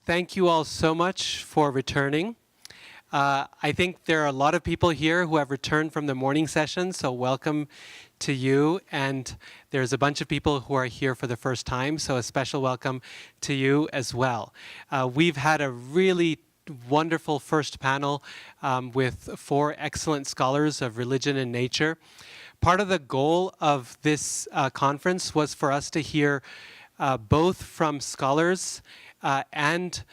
Thank you all so much for returning. I think there are a lot of people here who have returned from the morning session, so welcome to you. And there's a bunch of people who are here for the first time, so a special welcome to you as well. We've had a really wonderful first panel with 4 excellent scholars of religion and nature. Part of the goal of this conference was for us to hear both from scholars and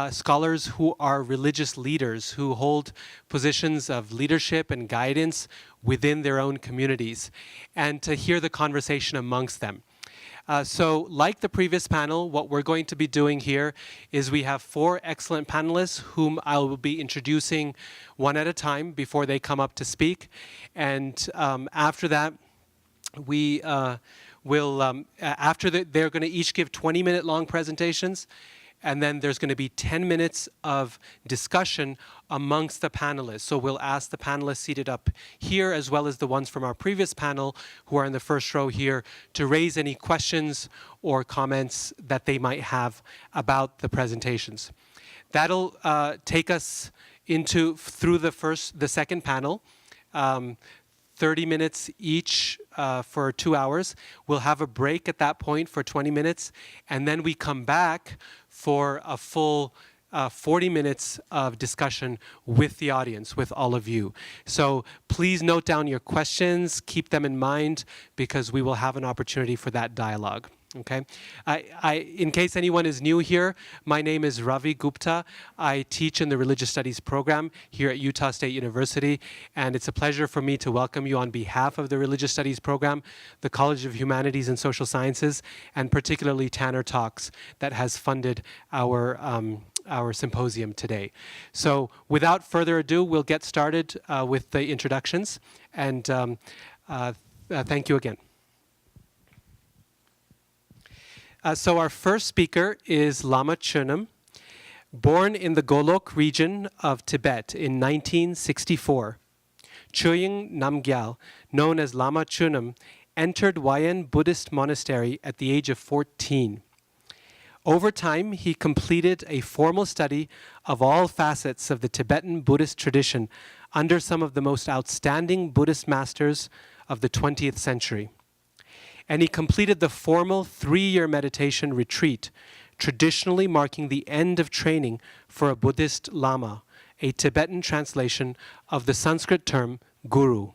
scholars who are religious leaders who hold positions of leadership and guidance within their own communities, and to hear the conversation amongst them. So like the previous panel, what we're going to be doing here is we have 4 excellent panelists whom I will be introducing one at a time before they come up to speak. And after that, we they're going to each give 20-minute long presentations, and then there's going to be 10 minutes of discussion amongst the panelists. So we'll ask the panelists seated up here, as well as the ones from our previous panel who are in the first row here, to raise any questions or comments that they might have about the presentations. That'll take us through the second panel. 30 minutes each for 2 hours. We'll have a break at that point for 20 minutes, and then we come back for a full 40 minutes of discussion with the audience, with all of you. So please note down your questions, keep them in mind, because we will have an opportunity for that dialogue. Okay. In case anyone is new here, my name is Ravi Gupta. I teach in the Religious Studies program here at Utah State University, and it's a pleasure for me to welcome you on behalf of the Religious Studies program, the College of Humanities and Social Sciences, and particularly Tanner Talks that has funded our symposium today. So without further ado, we'll get started with the introductions, and thank you again. So our first speaker is Lama Chönam. Born in the Golok region of Tibet in 1964, Chöying Namgyal, known as Lama Chönam, entered Wayan Buddhist monastery at the age of 14. Over time, he completed a formal study of all facets of the Tibetan Buddhist tradition under some of the most outstanding Buddhist masters of the 20th century. And he completed the formal 3-year meditation retreat, traditionally marking the end of training for a Buddhist Lama, a Tibetan translation of the Sanskrit term guru.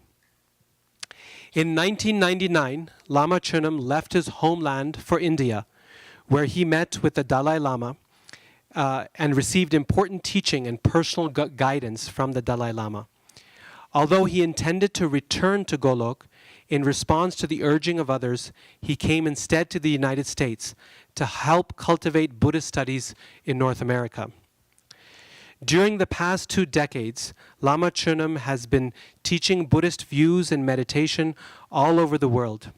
In 1999, Lama Chönam left his homeland for India, where he met with the Dalai Lama and received important teaching and personal guidance from the Dalai Lama. Although he intended to return to Golok, in response to the urging of others, he came instead to the United States to help cultivate Buddhist studies in North America. During the past 2 decades, Lama Chönam has been teaching Buddhist views and meditation all over the world.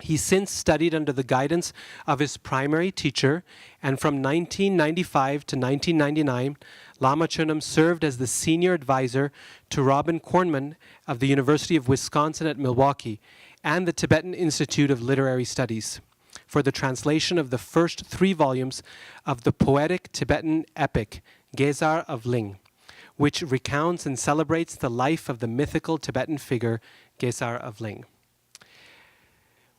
He since studied under the guidance of his primary teacher, and from 1995 to 1999, Lama Chönam served as the senior advisor to Robin Kornman of the University of Wisconsin at Milwaukee and the Tibetan Institute of Literary Studies for the translation of the first 3 volumes of the poetic Tibetan epic, Gesar of Ling, which recounts and celebrates the life of the mythical Tibetan figure, Gesar of Ling.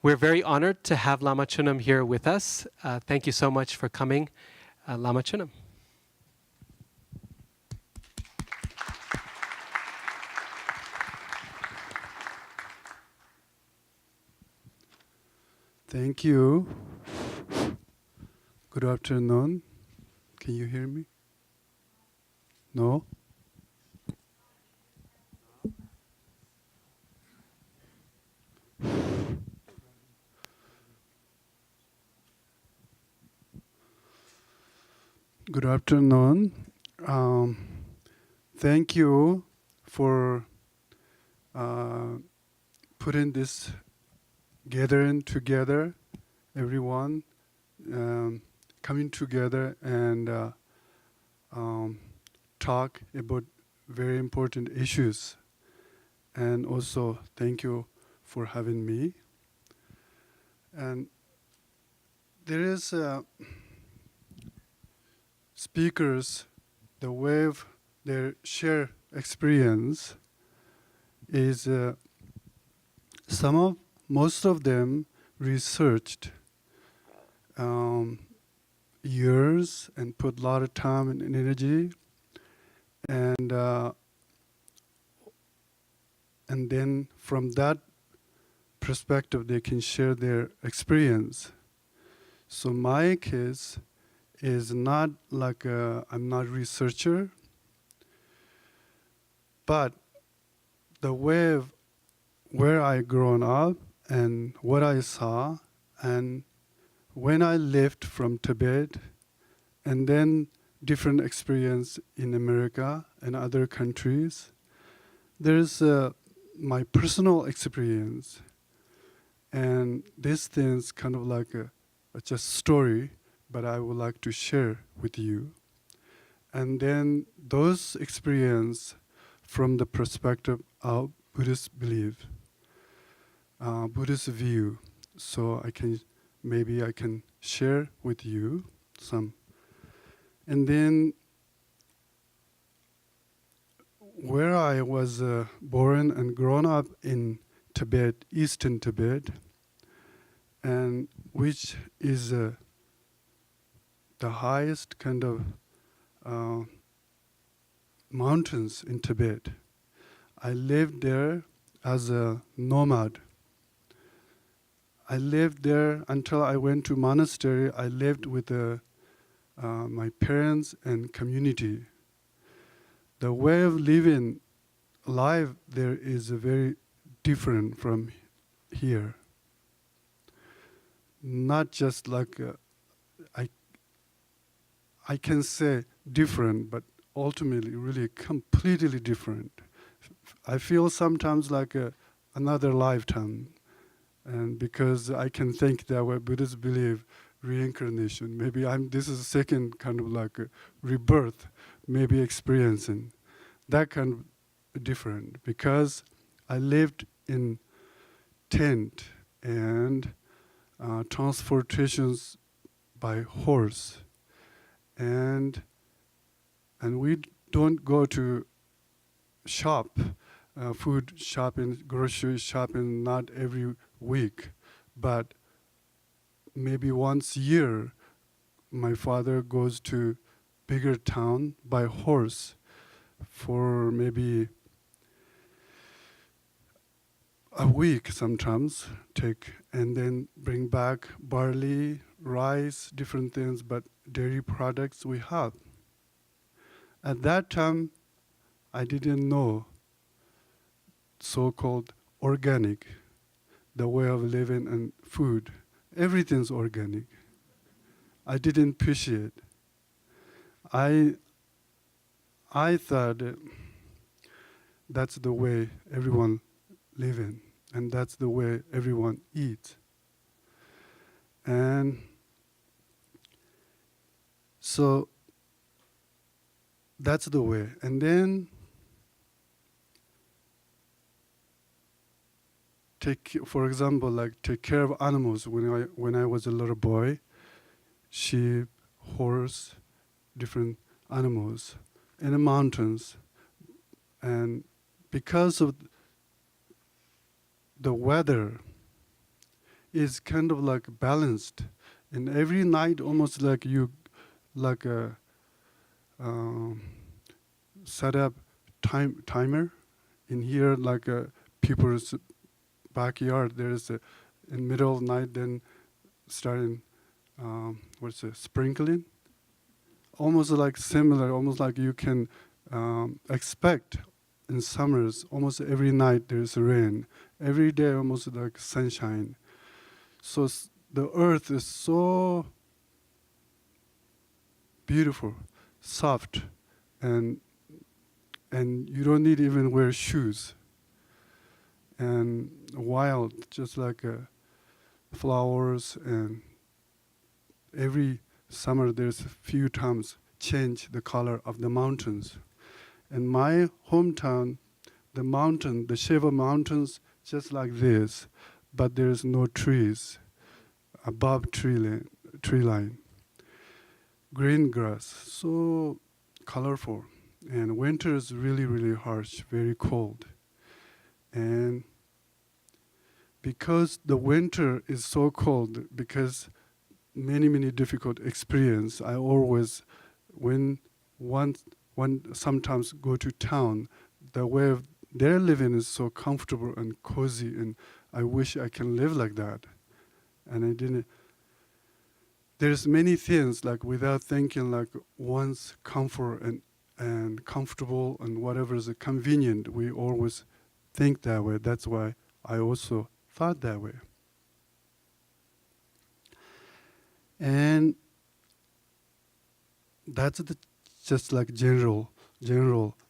We're very honored to have Lama Chönam here with us. Thank you so much for coming, Lama Chönam. Thank you. Good afternoon. Can you hear me? No? Good afternoon. Thank you for putting this gathering together, everyone coming together and talk about very important issues. And also, thank you for having me. And there is speakers, the way they share experience is most of them researched years and put a lot of time and energy, and then from that perspective they can share their experience. So my case is not like I'm not a researcher, but the way where I grown up and what I saw, and when I left from Tibet, and then different experience in America and other countries, there's my personal experience, and this thing's kind of like a just story, but I would like to share with you. And then those experience from the perspective of Buddhist belief, Buddhist view. So maybe I can share with you some. And then where I was born and grown up in Tibet, Eastern Tibet, and which is the highest kind of mountains in Tibet. I lived there as a nomad. I lived there until I went to monastery. I lived with my parents and community. The way of living life there is very different from here. Not just like I can say different, but ultimately really completely different. I feel sometimes like another lifetime, and because I can think that way, Buddhists believe reincarnation. Maybe this is a second kind of like a rebirth, maybe experiencing that kind of different, because I lived in tent and transportations by horse, and we don't go to shop, food shopping, grocery shopping, not every week, but maybe once a year my father goes to bigger town by horse for maybe a week sometimes, and then bring back barley, rice, different things, but dairy products we have. At that time, I didn't know so-called organic, the way of living and food. Everything's organic. I didn't appreciate. I thought that's the way everyone living, and that's the way everyone eats. And so that's the way. And then for example, like take care of animals. When I was a little boy, sheep, horse, different animals in the mountains. And because of the weather is kind of like balanced, and every night almost like you set up timer in here, like people's backyard. There's in middle of night, then starting sprinkling, almost like similar, almost like you can expect in summers. Almost every night there's rain, every day almost like sunshine. So the earth is so beautiful, soft, and you don't need even wear shoes. And wild, just like flowers, and every summer there's a few times change the color of the mountains. In my hometown, the Shiva mountains, just like this, but there's no trees above tree line. green grass, so colorful. And winter is really, really harsh, very cold. And because the winter is so cold, because many, many difficult experience, I always, when one sometimes go to town, the way of their living is so comfortable and cozy, and I wish I can live like that. And I didn't. There's many things like without thinking like one's comfort and comfortable and whatever is convenient, we always think that way. That's why I also thought that way. And that's just like general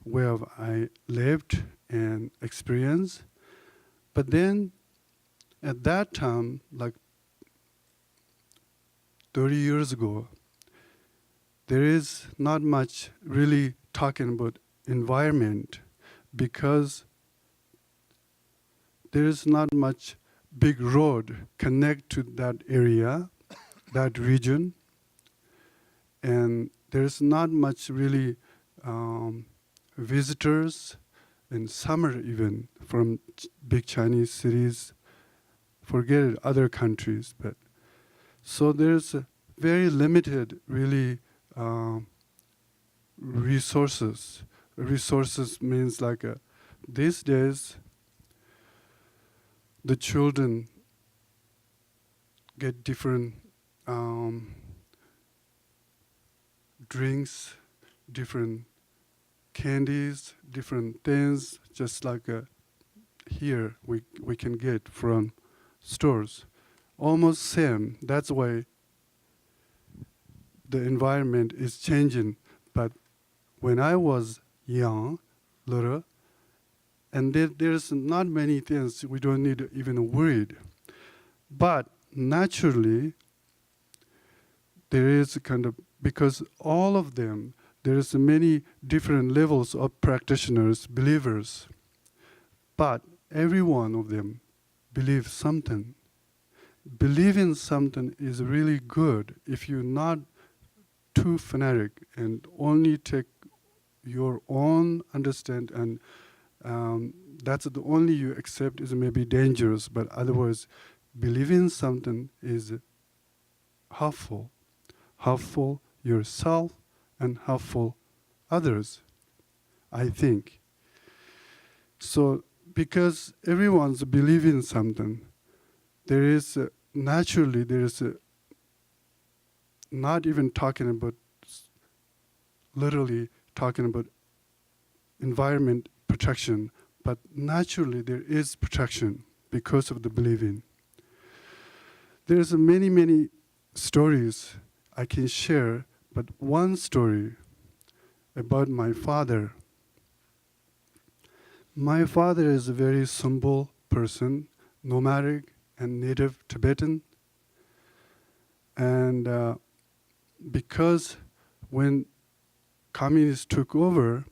way of I lived and experienced. But then at that time, like 30 years ago, there is not much really talking about environment because there is not much big road connect to that area, that region, and there's not much really visitors in summer even from big Chinese cities, forget it, other countries. But so there's a very limited really resources. Resources means like these days the children get different drinks, different candies, different things, just like here we can get from stores. Almost same. That's why the environment is changing. But when I was young, little, and there's not many things we don't need to even worried. But naturally, there is a kind of, because all of them, there is many different levels of practitioners, believers. But every one of them believes something. Believing something is really good if you're not too fanatic and only take your own understand and that's the only you accept is maybe dangerous, but otherwise believing something is helpful yourself and helpful others, I think. So because everyone's believing something, there is naturally there is not even talking about literally talking about environment protection, but naturally there is protection because of the believing. There's many stories I can share, but one story about my father. My father is a very simple person, nomadic and native Tibetan. And because when communists took over,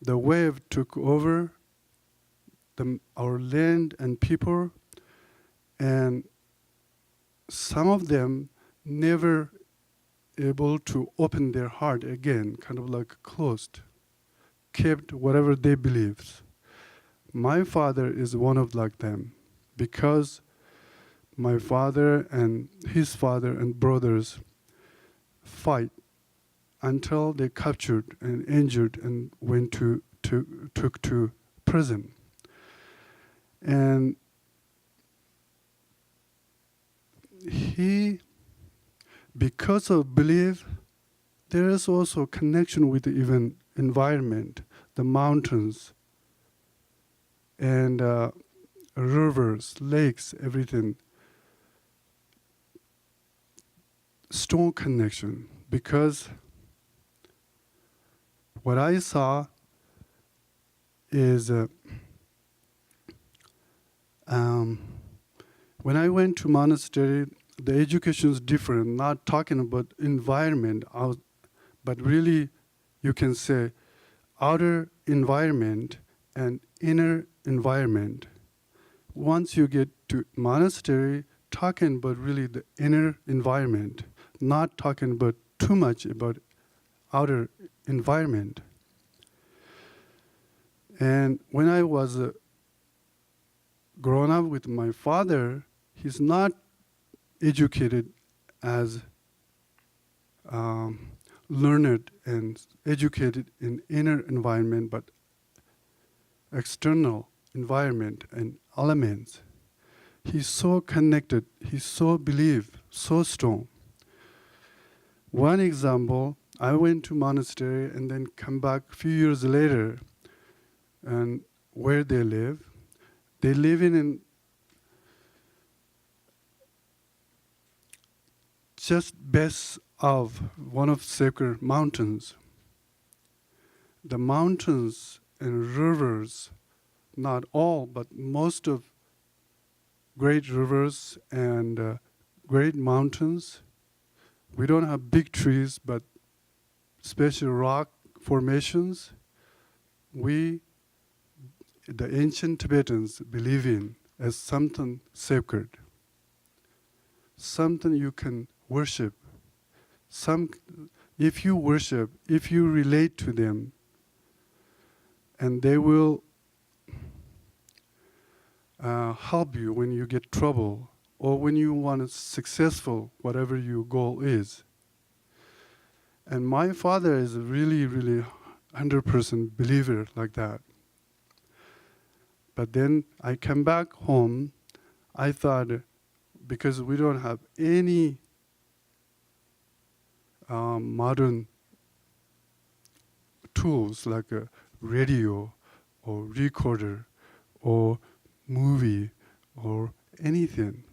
the wave took over our land and people, and some of them never able to open their heart again, kind of like closed, kept whatever they believed. My father is one of like them, because my father and his father and brothers fight until they captured and injured and went took to prison. And he, because of belief, there is also a connection with the even environment, the mountains, and rivers, lakes, everything. Strong connection, because what I saw is when I went to monastery, the education is different, not talking about environment, but really you can say outer environment and inner environment. Once you get to monastery, talking about really the inner environment, not talking about too much about outer environment. And when I was grown up with my father, he's not educated as learned and educated in inner environment, but external environment and elements. He's so connected, he's so believe, so strong. One example, I went to monastery and then come back a few years later, and where they live in just base of one of sacred mountains. The mountains and rivers, not all, but most of great rivers and great mountains. We don't have big trees, but special rock formations. We, the ancient Tibetans, believe in as something sacred, something you can worship. If you worship, if you relate to them, and they will help you when you get trouble or when you want to successful, whatever your goal is. And my father is a really, really 100% believer like that. But then I come back home, I thought, because we don't have any modern tools like a radio or recorder or movie or anything,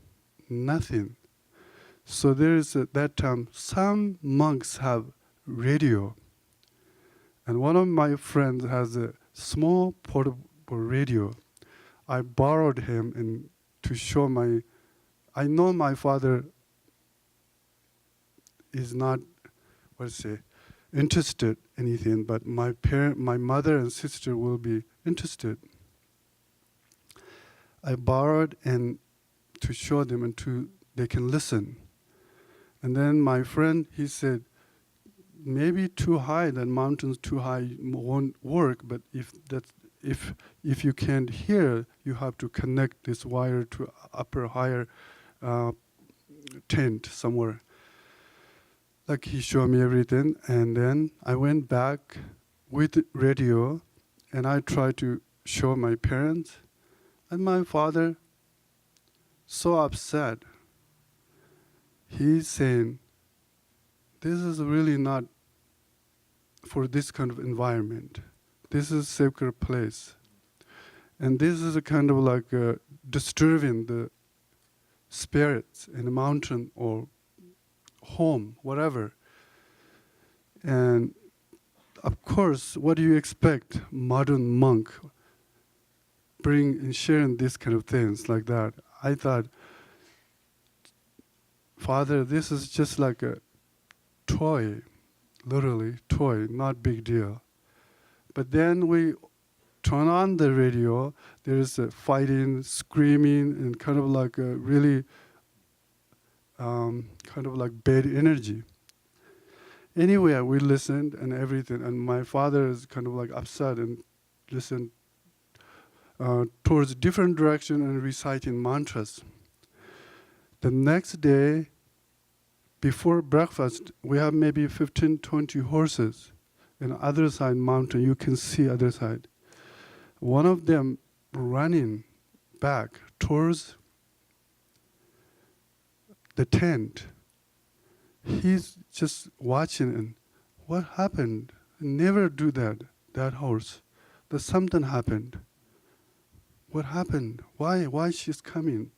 nothing. So there is at that time, some monks have radio. And one of my friends has a small portable radio. I borrowed him and to show I know my father is not, interested in anything, but my mother and sister will be interested. I borrowed and to show them and they can listen. And then my friend, he said, maybe too high, that mountain's too high won't work, but if you can't hear, you have to connect this wire to higher tent somewhere. Like he showed me everything, and then I went back with radio, and I tried to show my parents, and my father, so upset. He's saying, this is really not for this kind of environment. This is a sacred place. And this is a kind of like disturbing the spirits in a mountain or home, whatever. And of course, what do you expect? Modern monk bring and sharing these kind of things like that. I thought, Father, this is just like a toy, literally toy, not big deal. But then we turn on the radio, there is a fighting, screaming, and kind of like a really kind of like bad energy. Anyway, we listened and everything, and my father is kind of like upset and listened towards different direction and reciting mantras. The next day, before breakfast, we have maybe 15, 20 horses. And other side mountain, you can see other side. One of them running back towards the tent. He's just watching and what happened? Never do that horse. There's something happened. What happened? Why she's coming,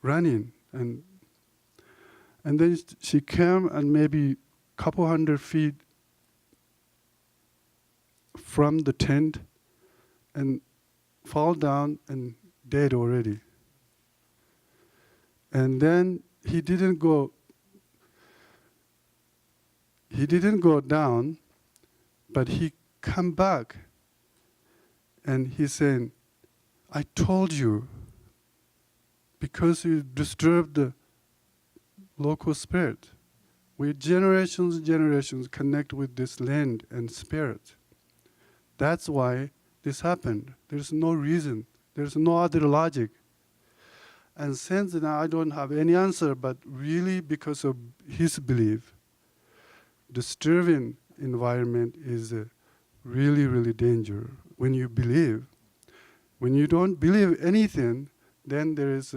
running? And then she came and maybe a couple 100 feet from the tent and fall down and dead already. And then he didn't go down, but he come back and he's saying, I told you, because you disturbed the local spirit. We generations connect with this land and spirit. That's why this happened. There's no reason. There's no other logic. And since then, I don't have any answer, but really because of his belief, disturbing environment is really, really danger. When you believe, when you don't believe anything, then there is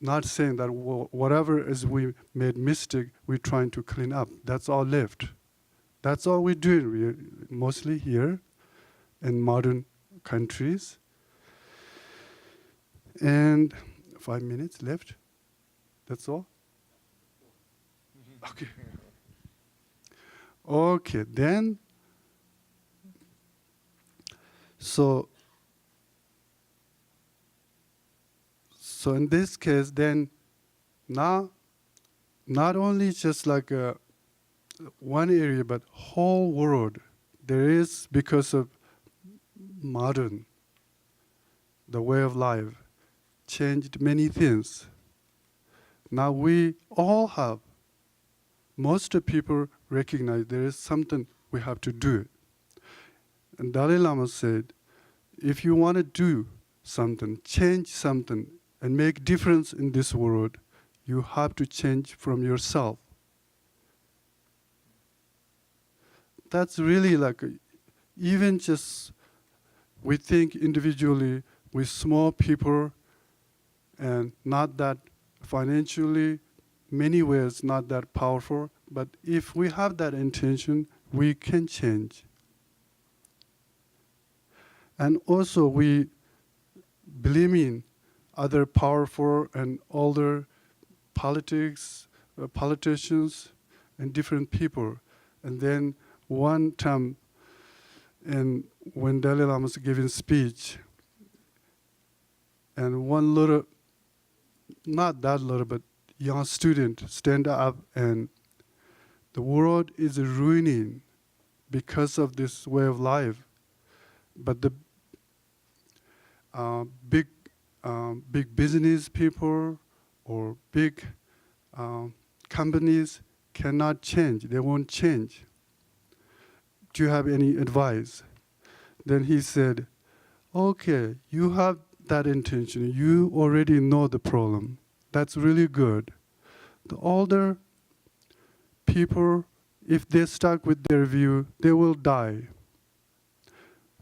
not saying that whatever is we made mistake, we're trying to clean up. That's all left. That's all we're doing, mostly here in modern countries. And 5 minutes left. That's all? Okay. Okay, then, so in this case, then now, not only just like one area, but whole world, there is, because of modern, the way of life, changed many things. Now we all have, most of people recognize there is something we have to do. And Dalai Lama said, if you want to do something, change something, and make difference in this world, you have to change from yourself. That's really like, even just we think individually with small people and not that financially, many ways not that powerful, but if we have that intention, we can change. And also we believe in other powerful and older politicians and different people. And then one time, and when Dalai Lama was giving speech, and one little, not that little, but young student stand up, and the world is ruining because of this way of life. But the big business people or big companies cannot change. They won't change. Do you have any advice? Then he said, okay, you have that intention. You already know the problem. That's really good. The older people, if they're stuck with their view, they will die.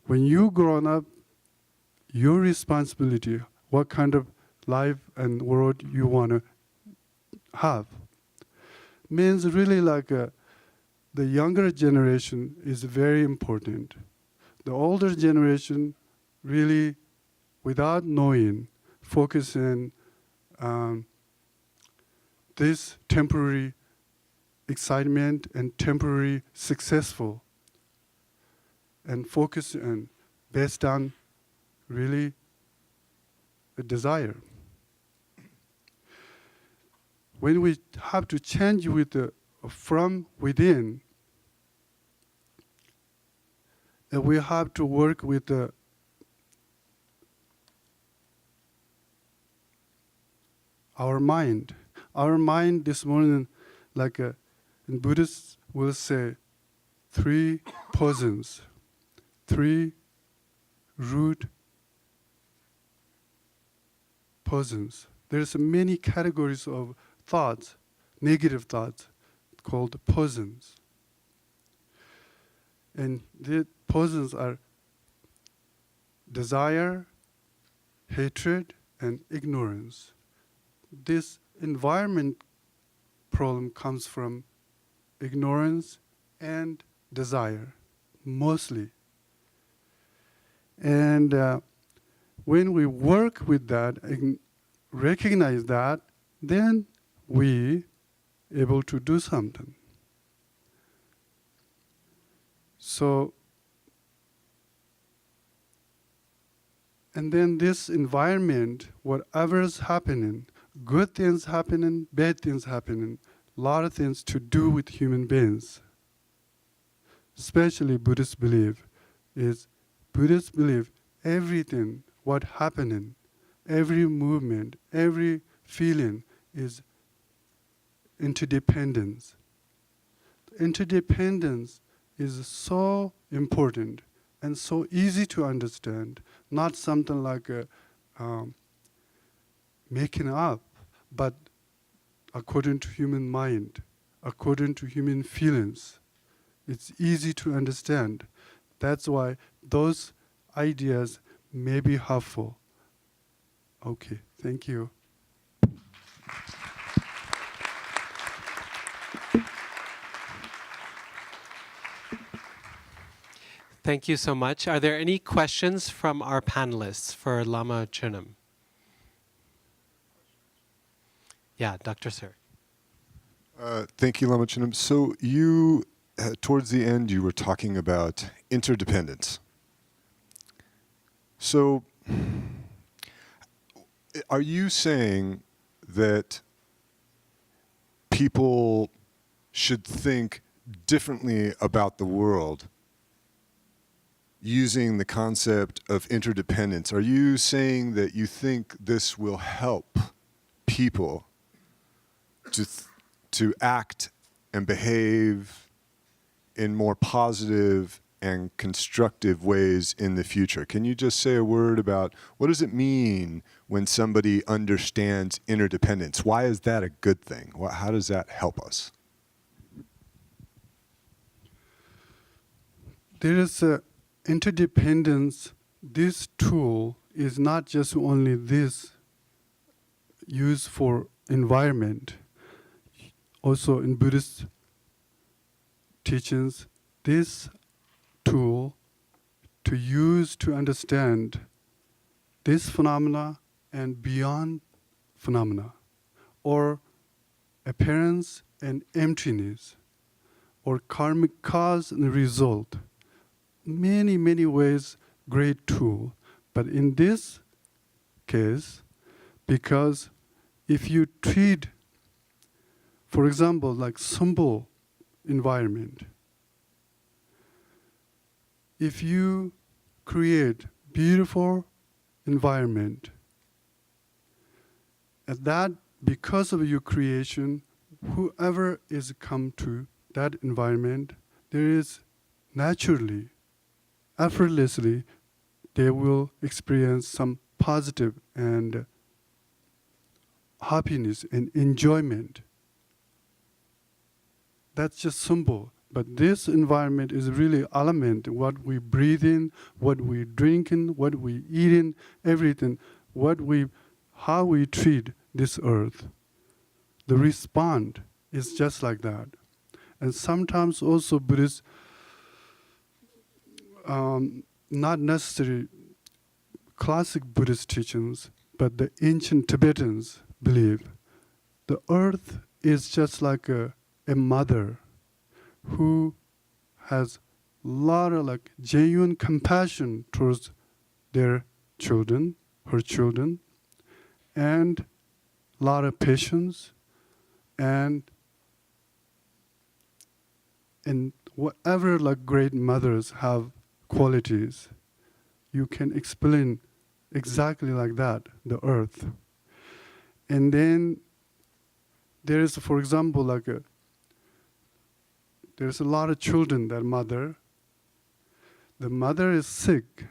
When you grown up, your responsibility, what kind of life and world you want to have, means really like the younger generation is very important. The older generation really, without knowing, focus on this temporary excitement and temporary successful, and focus on based on really a desire. When we have to change with from within, we have to work with our mind. Our mind this morning, like in Buddhists will say, 3 poisons, 3 root poisons. There's many categories of thoughts, negative thoughts, called poisons. And the poisons are desire, hatred, and ignorance. This environment problem comes from ignorance and desire, mostly. And when we work with that and recognize that, then we able to do something. So, and then this environment, whatever is happening, good things happening, bad things happening, a lot of things to do with human beings. Especially Buddhist belief is, Buddhists believe everything, what happening, every movement, every feeling is interdependence. Interdependence is so important and so easy to understand, not something like making up, but according to human mind, according to human feelings. It's easy to understand. That's why those ideas may be helpful. Okay, thank you. Thank you so much. Are there any questions from our panelists for Lama Chönam? Yeah, Dr. Sir. Thank you, Lama Chönam. So you, towards the end, you were talking about interdependence. So are you saying that people should think differently about the world using the concept of interdependence? Are you saying that you think this will help people to act and behave in more positive and constructive ways in the future? Can you just say a word about what does it mean when somebody understands interdependence? Why is that a good thing? How does that help us? There is a interdependence. This tool is not just only this used for environment. Also in Buddhist teachings, this tool to use to understand this phenomena and beyond phenomena, or appearance and emptiness, or karmic cause and result. Many, many ways, great tool. But in this case, because if you treat, for example, like simple environment, if you create beautiful environment, and that because of your creation, whoever is come to that environment, there is naturally, effortlessly, they will experience some positive and happiness and enjoyment. That's just simple. But this environment is really element, what we breathe in, what we drink in, what we eat in, everything, how we treat this earth. The response is just like that. And sometimes also Buddhists, not necessarily classic Buddhist teachings, but the ancient Tibetans believe the earth is just like a mother who has a lot of like genuine compassion towards their children, her children, and a lot of patience, and whatever like great mothers have qualities, you can explain exactly like that, the earth. And then there is, for example, there's a lot of children that the mother is sick.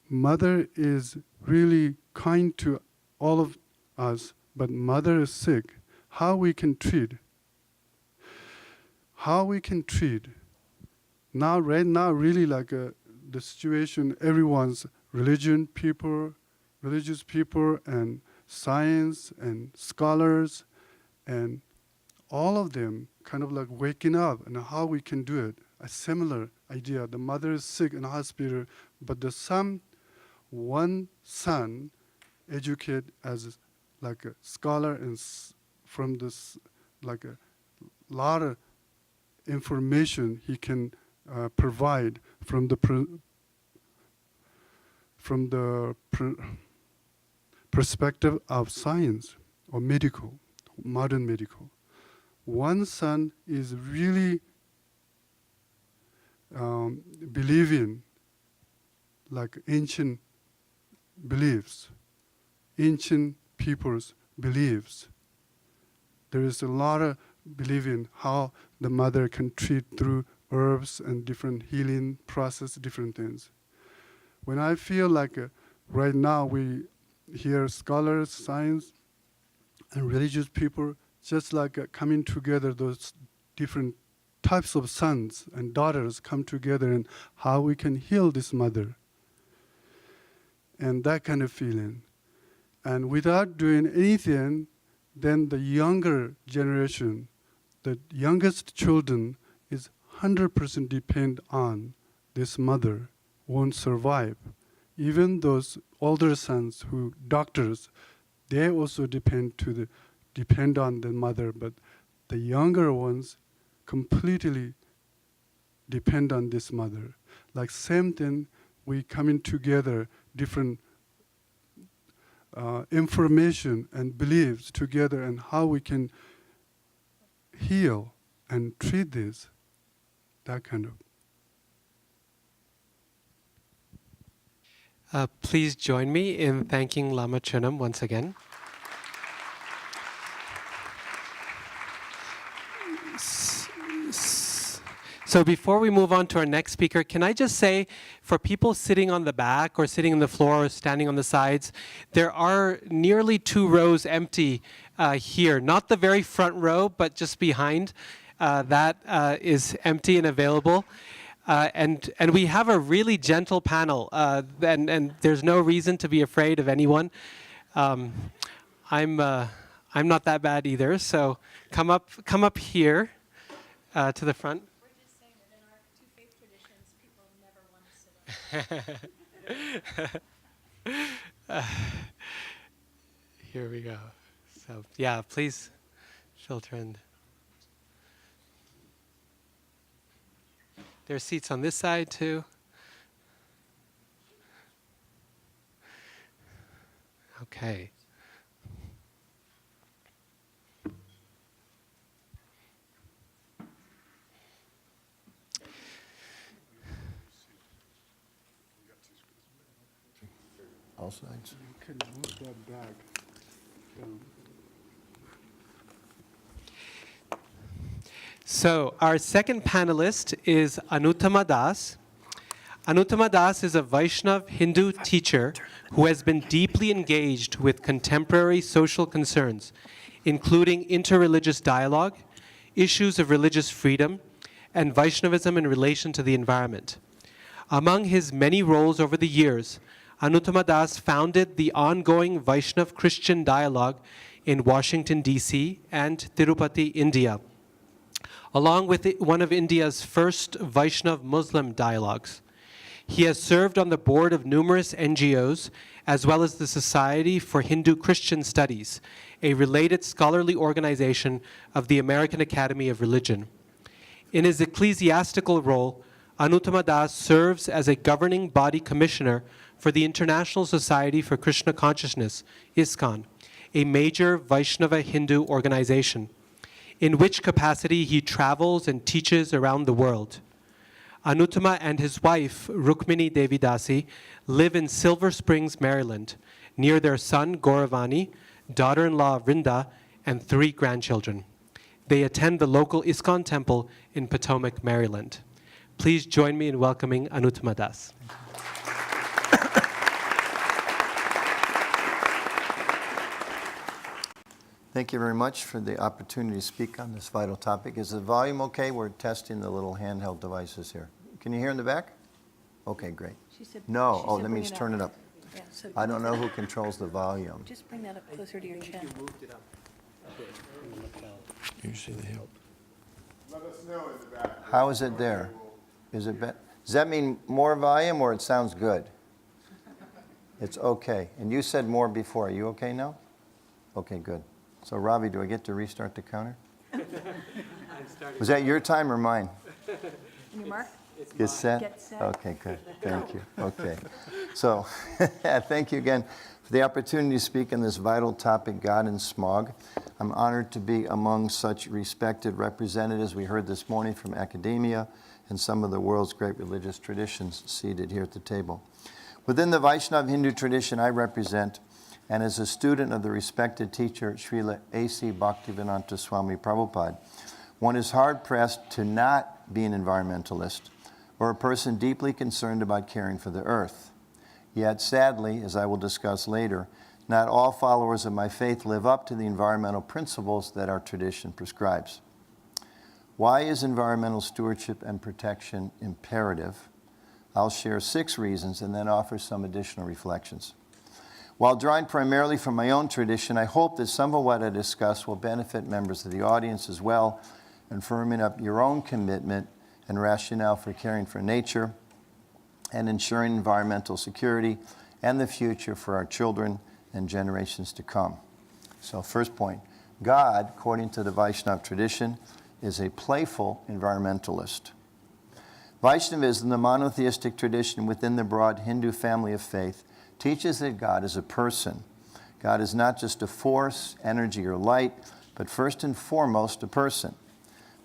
Mother is really kind to all of us, but mother is sick. How we can treat? Now, right now, really the situation, everyone's religious people, and science and scholars, and all of them kind of like waking up and how we can do it. A similar idea. The mother is sick in a hospital, but one son educated as like a scholar and from this like a lot of information he can provide from the perspective of science or modern medical. One son is really believing like ancient beliefs, ancient people's beliefs. there is a lot of belief in how the mother can treat through herbs and different healing process, different things. When I feel like right now we hear scholars, science, and religious people just like coming together, those different types of sons and daughters come together and how we can heal this mother. And that kind of feeling. And without doing anything, then the younger generation, the youngest children is 100% depend on this mother, won't survive. Even those older sons who doctors, they also depend on the mother, but the younger ones completely depend on this mother. Like same thing, we coming together, different information and beliefs together, and how we can heal and treat this, that kind of. Please join me in thanking Lama Chönam once again. So before we move on to our next speaker, can I just say, for people sitting on the back or sitting on the floor or standing on the sides, there are nearly 2 rows empty here. Not the very front row, but just behind. That is empty and available. And we have a really gentle panel, and there's no reason to be afraid of anyone. I'm not that bad either, so come up here to the front. Here we go. So yeah, please filter in. There's seats on this side too. Okay. All sides. You can move that back down. So our second panelist is Anuttama Dasa. Anuttama Dasa is a Vaishnav Hindu teacher who has been deeply engaged with contemporary social concerns, including interreligious dialogue, issues of religious freedom, and Vaishnavism in relation to the environment. Among his many roles over the years, Anuttama Dasa founded the ongoing Vaishnav Christian dialogue in Washington, D.C. and Tirupati, India, along with one of India's first Vaishnav Muslim dialogues. He has served on the board of numerous NGOs, as well as the Society for Hindu Christian Studies, a related scholarly organization of the American Academy of Religion. In his ecclesiastical role, Anuttama Dasa serves as a governing body commissioner for the International Society for Krishna Consciousness, ISKCON, a major Vaishnava Hindu organization, in which capacity he travels and teaches around the world. Anuttama and his wife, Rukmini Devi Dasi, live in Silver Springs, Maryland, near their son, Gauravani, daughter-in-law, Vrinda, and 3 grandchildren. They attend the local ISKCON temple in Potomac, Maryland. Please join me in welcoming Anuttama Dasa. Thank you very much for the opportunity to speak on this vital topic. Is the volume okay? We're testing the little handheld devices here. Can you hear in the back? Okay, great. No, oh, that means turn it up. Yeah, so I don't know who controls the volume. just bring that up closer to your chin. You see the hip. Let us know in the back. How is it there? Is it does that mean more volume or it sounds good? It's okay. And you said more before. Are you okay now? Okay, good. So Ravi, do I get to restart the counter? Was that your time or mine? On your mark? Get set? Get set. Okay, good. Thank you. Okay. So thank you again for the opportunity to speak on this vital topic, God and smog. I'm honored to be among such respected representatives we heard this morning from academia and some of the world's great religious traditions seated here at the table. Within the Vaishnava Hindu tradition I represent, and as a student of the respected teacher Srila A.C. Bhaktivedanta Swami Prabhupada, one is hard-pressed to not be an environmentalist or a person deeply concerned about caring for the earth. Yet, sadly, as I will discuss later, not all followers of my faith live up to the environmental principles that our tradition prescribes. Why is environmental stewardship and protection imperative? I'll share 6 reasons and then offer some additional reflections. While drawing primarily from my own tradition, I hope that some of what I discuss will benefit members of the audience as well in firming up your own commitment and rationale for caring for nature and ensuring environmental security and the future for our children and generations to come. So first point, God, according to the Vaishnava tradition, is a playful environmentalist. Vaishnavism, the monotheistic tradition within the broad Hindu family of faith, teaches that God is a person. God is not just a force, energy, or light, but first and foremost a person.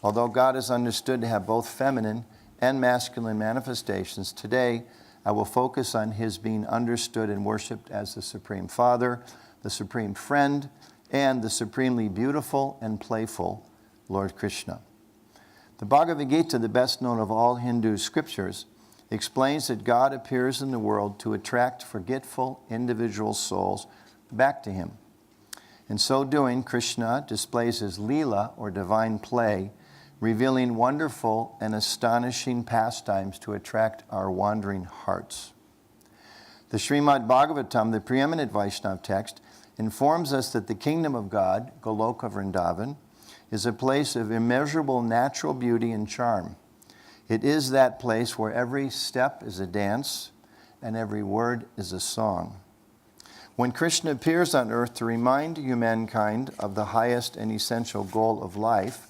Although God is understood to have both feminine and masculine manifestations, today I will focus on his being understood and worshipped as the Supreme Father, the Supreme Friend, and the supremely beautiful and playful Lord Krishna. The Bhagavad Gita, the best known of all Hindu scriptures, explains that God appears in the world to attract forgetful individual souls back to him. In so doing, Krishna displays his Leela, or divine play, revealing wonderful and astonishing pastimes to attract our wandering hearts. The Srimad Bhagavatam, the preeminent Vaishnava text, informs us that the kingdom of God, Goloka Vrindavan, is a place of immeasurable natural beauty and charm. It is that place where every step is a dance and every word is a song. When Krishna appears on earth to remind humankind of the highest and essential goal of life,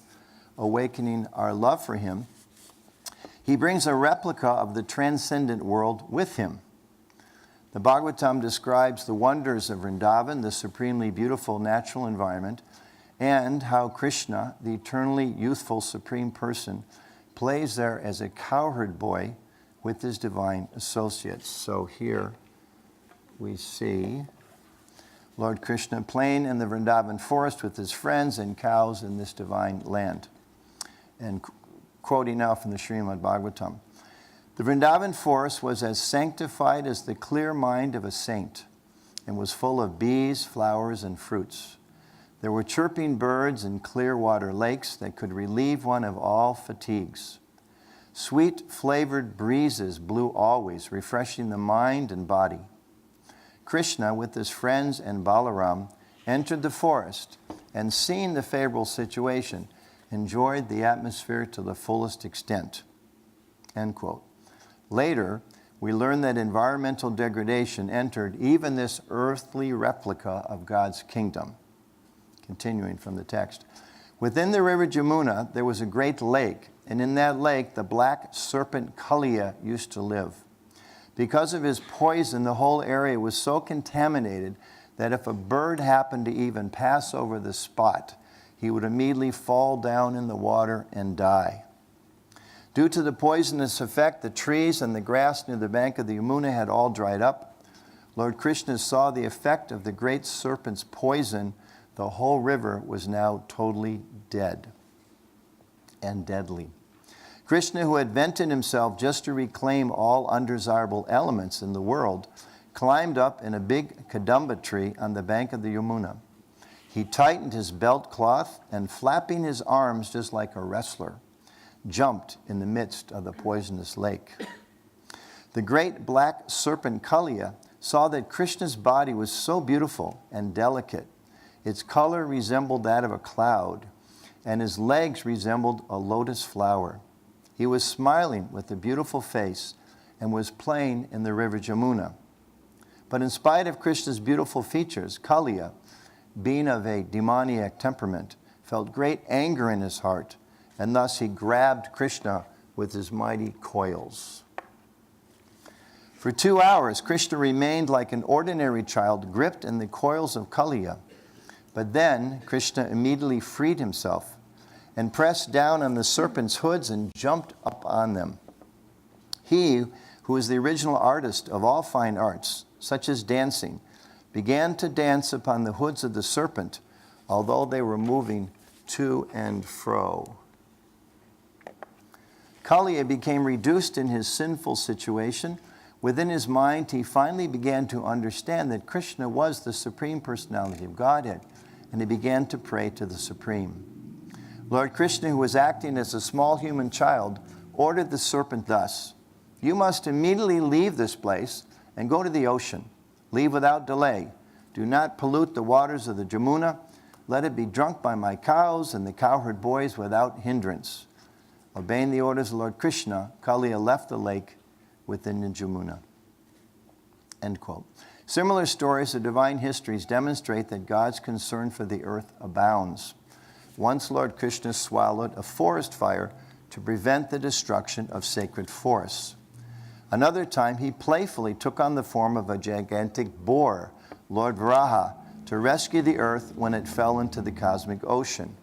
awakening our love for him, he brings a replica of the transcendent world with him. The Bhagavatam describes the wonders of Vrindavan, the supremely beautiful natural environment, and how Krishna, the eternally youthful Supreme Person, plays there as a cowherd boy with his divine associates. So here we see Lord Krishna playing in the Vrindavan forest with his friends and cows in this divine land. And quoting now from the Srimad Bhagavatam, the Vrindavan forest was as sanctified as the clear mind of a saint and was full of bees, flowers, and fruits. There were chirping birds and clear water lakes that could relieve one of all fatigues. Sweet flavored breezes blew always, refreshing the mind and body. Krishna, with his friends and Balaram, entered the forest and, seeing the favorable situation, enjoyed the atmosphere to the fullest extent. End quote. Later, we learn that environmental degradation entered even this earthly replica of God's kingdom. Continuing from the text. Within the river Jamuna, there was a great lake, and in that lake, the black serpent Kaliya used to live. Because of his poison, the whole area was so contaminated that if a bird happened to even pass over the spot, he would immediately fall down in the water and die. Due to the poisonous effect, the trees and the grass near the bank of the Yamuna had all dried up. Lord Krishna saw the effect of the great serpent's poison. The whole river was now totally dead and deadly. Krishna, who had vented himself just to reclaim all undesirable elements in the world, climbed up in a big kadamba tree on the bank of the Yamuna. He tightened his belt cloth and, flapping his arms just like a wrestler, jumped in the midst of the poisonous lake. The great black serpent Kaliya saw that Krishna's body was so beautiful and delicate. Its color resembled that of a cloud, and his legs resembled a lotus flower. He was smiling with a beautiful face and was playing in the river Jamuna. But in spite of Krishna's beautiful features, Kaliya, being of a demoniac temperament, felt great anger in his heart, and thus he grabbed Krishna with his mighty coils. For 2 hours, Krishna remained like an ordinary child gripped in the coils of Kaliya. But then Krishna immediately freed himself and pressed down on the serpent's hoods and jumped up on them. He, who is the original artist of all fine arts, such as dancing, began to dance upon the hoods of the serpent, although they were moving to and fro. Kaliya became reduced in his sinful situation. Within his mind, he finally began to understand that Krishna was the Supreme Personality of Godhead, and he began to pray to the Supreme. Lord Krishna, who was acting as a small human child, ordered the serpent thus: "You must immediately leave this place and go to the ocean. Leave without delay. Do not pollute the waters of the Jamuna. Let it be drunk by my cows and the cowherd boys without hindrance." Obeying the orders of Lord Krishna, Kaliya left the lake within the Jamuna. End quote. Similar stories of divine histories demonstrate that God's concern for the earth abounds. Once Lord Krishna swallowed a forest fire to prevent the destruction of sacred forests. Another time, he playfully took on the form of a gigantic boar, Lord Varaha, to rescue the earth when it fell into the cosmic ocean.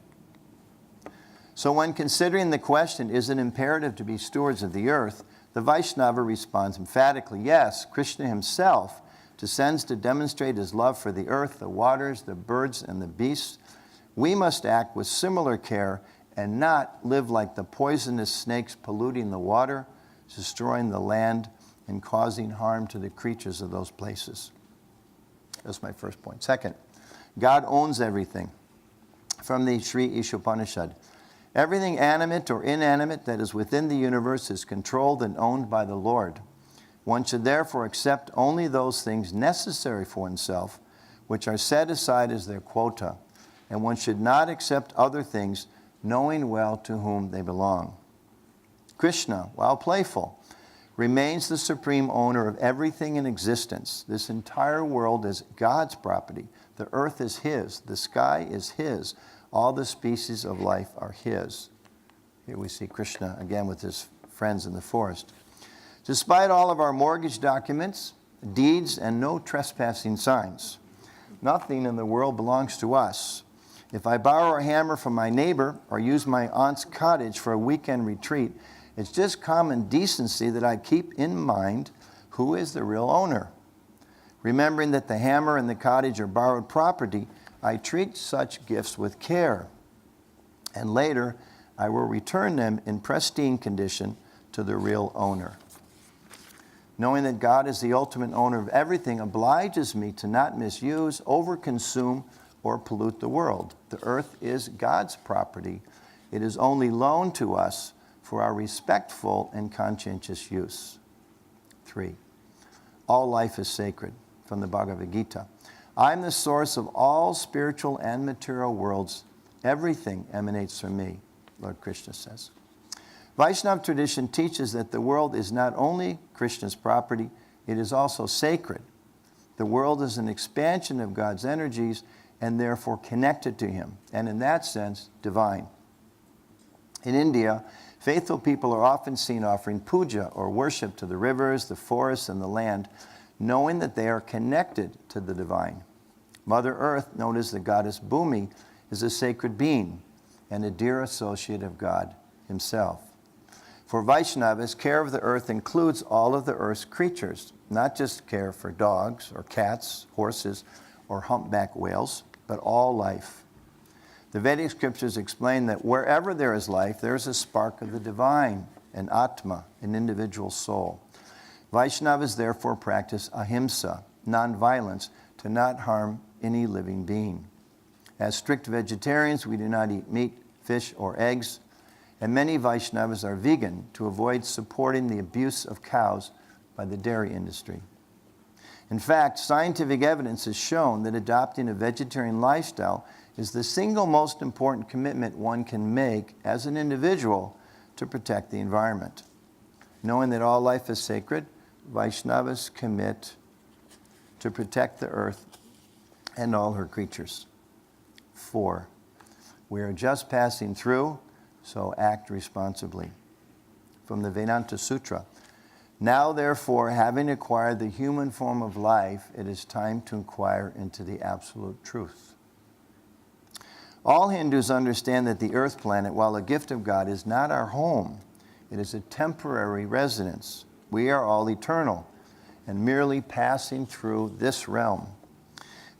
So when considering the question, is it imperative to be stewards of the earth, the Vaishnava responds emphatically, yes. Krishna himself descends to demonstrate his love for the earth, the waters, the birds, and the beasts. We must act with similar care and not live like the poisonous snakes polluting the water, destroying the land, and causing harm to the creatures of those places. That's my first point. Second, God owns everything. From the Sri Ishopanishad, everything animate or inanimate that is within the universe is controlled and owned by the Lord. One should therefore accept only those things necessary for oneself, which are set aside as their quota, and one should not accept other things, knowing well to whom they belong. Krishna, while playful, remains the supreme owner of everything in existence. This entire world is God's property. The earth is his. The sky is his. All the species of life are his. Here we see Krishna again with his friends in the forest. Despite all of our mortgage documents, deeds, and no trespassing signs, nothing in the world belongs to us. If I borrow a hammer from my neighbor or use my aunt's cottage for a weekend retreat, it's just common decency that I keep in mind who is the real owner. Remembering that the hammer and the cottage are borrowed property, I treat such gifts with care. And later, I will return them in pristine condition to the real owner. Knowing that God is the ultimate owner of everything obliges me to not misuse, overconsume, or pollute the world. The earth is God's property. It is only loaned to us for our respectful and conscientious use. 3. All life is sacred, from the Bhagavad Gita. I am the source of all spiritual and material worlds. Everything emanates from me, Lord Krishna says. Vaishnava tradition teaches that the world is not only Krishna's property, it is also sacred. The world is an expansion of God's energies and therefore connected to him, and in that sense, divine. In India, faithful people are often seen offering puja or worship to the rivers, the forests, and the land, knowing that they are connected to the divine. Mother Earth, known as the goddess Bhumi, is a sacred being and a dear associate of God himself. For Vaishnavas, care of the earth includes all of the earth's creatures, not just care for dogs or cats, horses, or humpback whales, but all life. The Vedic scriptures explain that wherever there is life, there is a spark of the divine, an Atma, an individual soul. Vaishnavas therefore practice ahimsa, non-violence, to not harm any living being. As strict vegetarians, we do not eat meat, fish, or eggs, and many Vaishnavas are vegan to avoid supporting the abuse of cows by the dairy industry. In fact, scientific evidence has shown that adopting a vegetarian lifestyle is the single most important commitment one can make as an individual to protect the environment. Knowing that all life is sacred, Vaishnavas commit to protect the earth and all her creatures. 4. We are just passing through, so act responsibly. From the Vedanta Sutra. Now, therefore, having acquired the human form of life, it is time to inquire into the absolute truth. All Hindus understand that the earth planet, while a gift of God, is not our home. It is a temporary residence. We are all eternal and merely passing through this realm.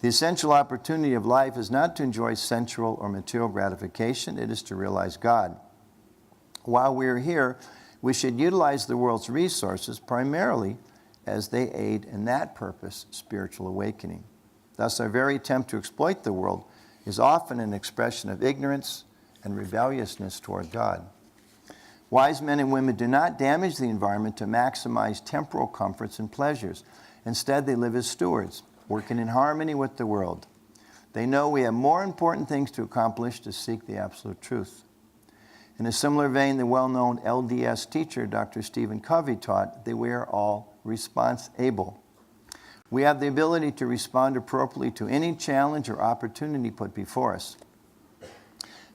The essential opportunity of life is not to enjoy sensual or material gratification, it is to realize God. While we are here, we should utilize the world's resources primarily as they aid in that purpose, spiritual awakening. Thus, our very attempt to exploit the world is often an expression of ignorance and rebelliousness toward God. Wise men and women do not damage the environment to maximize temporal comforts and pleasures. Instead, they live as stewards, working in harmony with the world. They know we have more important things to accomplish to seek the absolute truth. In a similar vein, the well-known LDS teacher, Dr. Stephen Covey, taught that we are all response-able. We have the ability to respond appropriately to any challenge or opportunity put before us.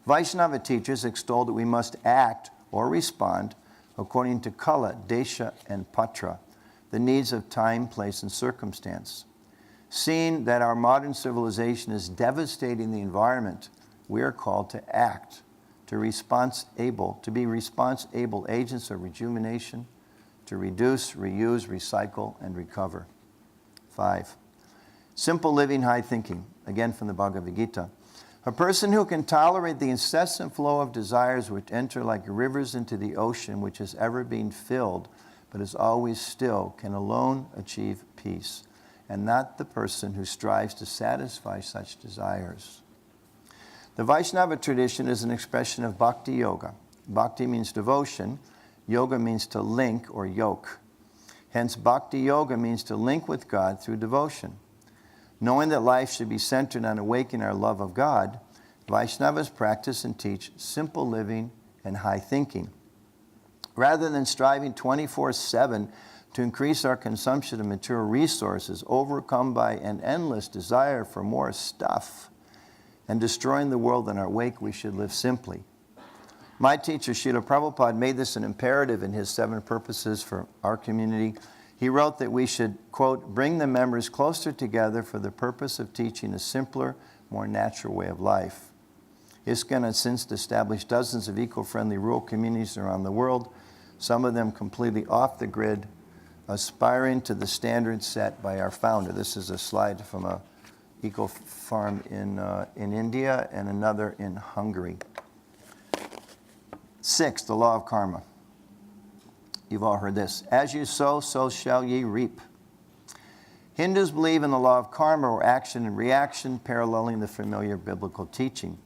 Vaishnava teachers extol that we must act or respond according to kala, desha, and patra, the needs of time, place, and circumstance. Seeing that our modern civilization is devastating the environment, we are called to act, to be response-able agents of rejuvenation, to reduce, reuse, recycle, and recover. 5. Simple living, high thinking, again from the Bhagavad Gita. A person who can tolerate the incessant flow of desires which enter like rivers into the ocean, which is ever being filled, but is always still, can alone achieve peace, and not the person who strives to satisfy such desires. The Vaishnava tradition is an expression of bhakti yoga. Bhakti means devotion. Yoga means to link or yoke. Hence, bhakti yoga means to link with God through devotion. Knowing that life should be centered on awakening our love of God, Vaishnavas practice and teach simple living and high thinking. Rather than striving 24/7 to increase our consumption of material resources, overcome by an endless desire for more stuff, and destroying the world in our wake, we should live simply. My teacher, Srila Prabhupada, made this an imperative in his 7 purposes for our community. He wrote that we should, quote, bring the members closer together for the purpose of teaching a simpler, more natural way of life. ISKCON has since established dozens of eco-friendly rural communities around the world, some of them completely off the grid, aspiring to the standards set by our founder. This is a slide from a eco-farm in India and another in Hungary. 6, the law of karma. You've all heard this. As you sow, so shall ye reap. Hindus believe in the law of karma, or action and reaction, paralleling the familiar biblical teaching.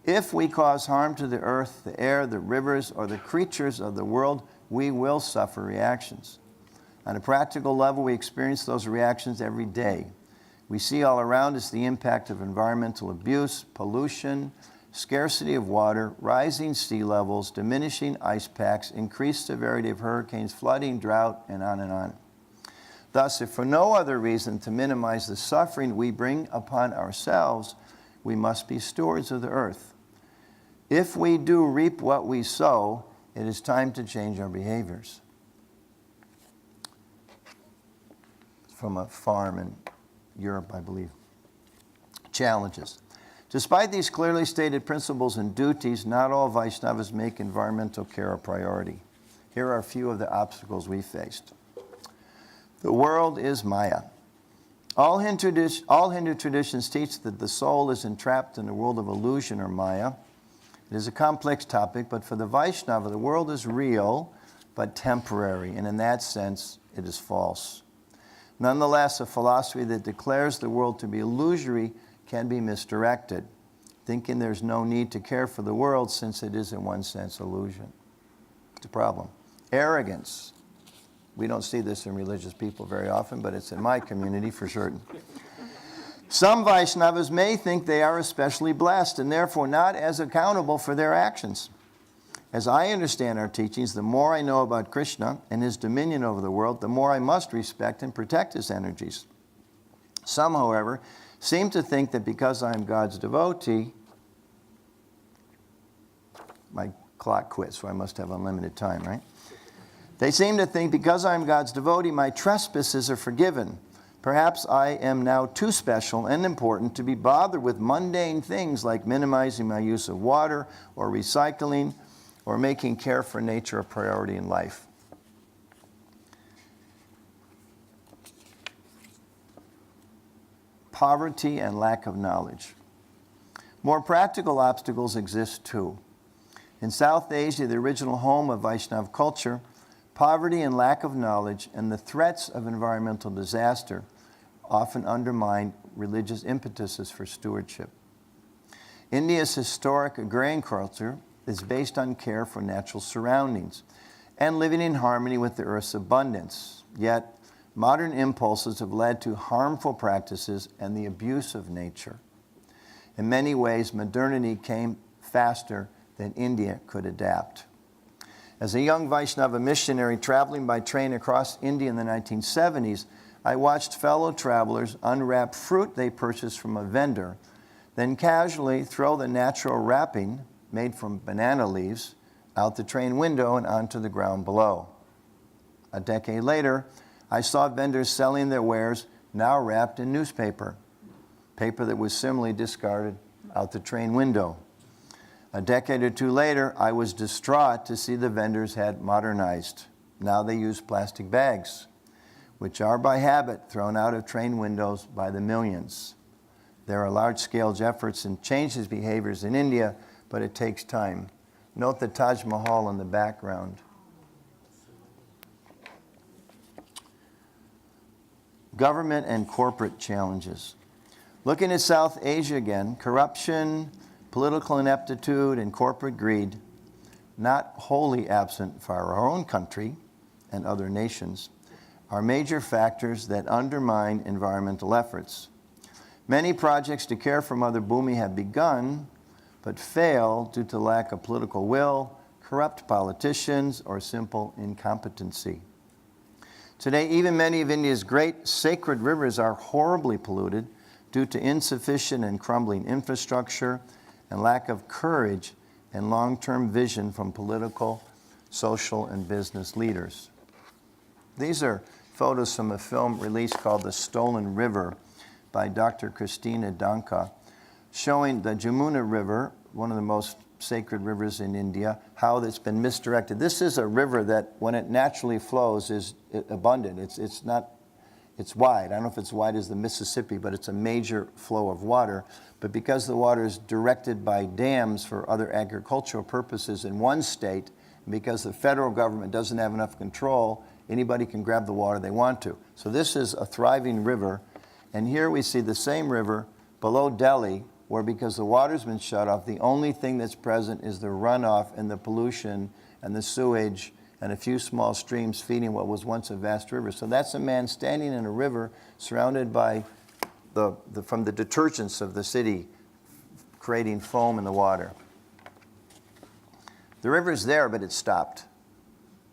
If we cause harm to the earth, the air, the rivers, or the creatures of the world, we will suffer reactions. On a practical level, we experience those reactions every day. We see all around us the impact of environmental abuse, pollution, scarcity of water, rising sea levels, diminishing ice packs, increased severity of hurricanes, flooding, drought, and on and on. Thus, if for no other reason to minimize the suffering we bring upon ourselves, we must be stewards of the earth. If we do reap what we sow, it is time to change our behaviors. From a farm in Europe, I believe. Challenges. Despite these clearly stated principles and duties, not all Vaishnavas make environmental care a priority. Here are a few of the obstacles we faced. The world is Maya. All Hindu traditions teach that the soul is entrapped in a world of illusion or Maya. It is a complex topic, but for the Vaishnava, the world is real, but temporary, and in that sense, it is false. Nonetheless, a philosophy that declares the world to be illusory can be misdirected, thinking there's no need to care for the world since it is in one sense illusion. It's a problem. Arrogance. We don't see this in religious people very often, but it's in my community for certain. Some Vaishnavas may think they are especially blessed and therefore not as accountable for their actions. As I understand our teachings, the more I know about Krishna and his dominion over the world, the more I must respect and protect his energies. Some, however, seem to think that because I am God's devotee, my clock quit, so I must have unlimited time, right? They seem to think because I am God's devotee, my trespasses are forgiven. Perhaps I am now too special and important to be bothered with mundane things like minimizing my use of water or recycling or making care for nature a priority in life. poverty and lack of knowledge. More practical obstacles exist too. In South Asia, the original home of Vaishnav culture, poverty and lack of knowledge and the threats of environmental disaster often undermine religious impetuses for stewardship. India's historic agrarian culture is based on care for natural surroundings and living in harmony with the earth's abundance. Yet, modern impulses have led to harmful practices and the abuse of nature. In many ways, modernity came faster than India could adapt. As a young Vaishnava missionary traveling by train across India in the 1970s, I watched fellow travelers unwrap fruit they purchased from a vendor, then casually throw the natural wrapping, made from banana leaves, out the train window and onto the ground below. A decade later, I saw vendors selling their wares now wrapped in newspaper, paper that was similarly discarded out the train window. A decade or two later, I was distraught to see the vendors had modernized. Now they use plastic bags, which are by habit thrown out of train windows by the millions. There are large-scale efforts to change these behaviors in India, but it takes time. Note the Taj Mahal in the background. Government and corporate challenges. Looking at South Asia again, corruption, political ineptitude, and corporate greed, not wholly absent for our own country and other nations, are major factors that undermine environmental efforts. Many projects to care for Mother Bhumi have begun, but fail due to lack of political will, corrupt politicians, or simple incompetency. Today, even many of India's great sacred rivers are horribly polluted due to insufficient and crumbling infrastructure and lack of courage and long-term vision from political, social, and business leaders. These are photos from a film released called The Stolen River by Dr. Christina Danka, showing the Jamuna River, one of the most sacred rivers in India, how it's been misdirected. This is a river that, when it naturally flows, is abundant. It's wide. I don't know if it's wide as the Mississippi, but it's a major flow of water. But because the water is directed by dams for other agricultural purposes in one state, and because the federal government doesn't have enough control, anybody can grab the water they want to. So this is a thriving river. And here we see the same river below Delhi, where because the water's been shut off, the only thing that's present is the runoff and the pollution and the sewage and a few small streams feeding what was once a vast river. So that's a man standing in a river surrounded by from the detergents of the city, creating foam in the water. The river's there, but it stopped,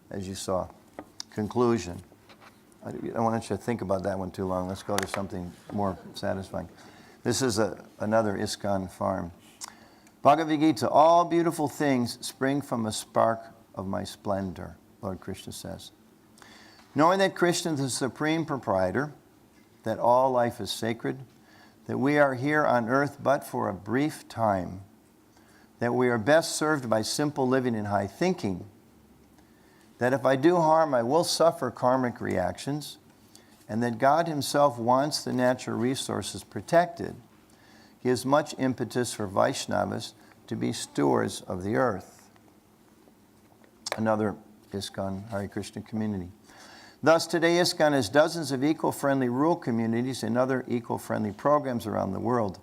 as you saw. Conclusion. I don't want you to think about that one too long. Let's go to something more satisfying. This is another ISKCON farm. Bhagavad Gita, all beautiful things spring from a spark of my splendor, Lord Krishna says. Knowing that Krishna is the supreme proprietor, that all life is sacred, that we are here on earth but for a brief time, that we are best served by simple living and high thinking, that if I do harm, I will suffer karmic reactions, and that God himself wants the natural resources protected, gives much impetus for Vaishnavas to be stewards of the earth. Another ISKCON Hare Krishna community. Thus, today ISKCON has dozens of eco-friendly rural communities and other eco-friendly programs around the world.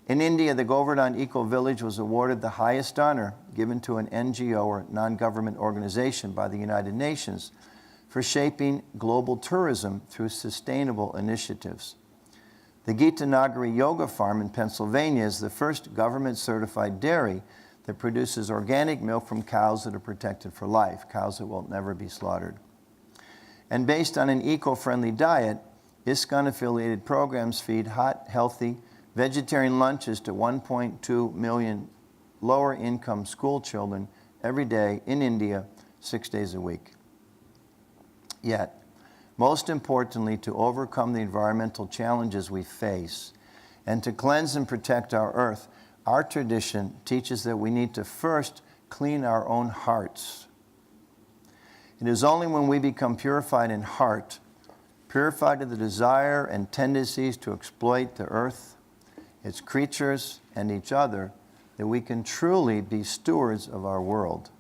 In India, the Govardhan Eco Village was awarded the highest honor given to an NGO or non-government organization by the United Nations for shaping global tourism through sustainable initiatives. The Gita Nagari Yoga Farm in Pennsylvania is the first government-certified dairy that produces organic milk from cows that are protected for life, cows that will never be slaughtered. And based on an eco-friendly diet, ISKCON-affiliated programs feed hot, healthy, vegetarian lunches to 1.2 million lower-income school children every day in India, 6 days a week. Yet, most importantly, to overcome the environmental challenges we face and to cleanse and protect our earth, our tradition teaches that we need to first clean our own hearts. It is only when we become purified in heart, purified of the desire and tendencies to exploit the earth, its creatures, and each other, that we can truly be stewards of our world.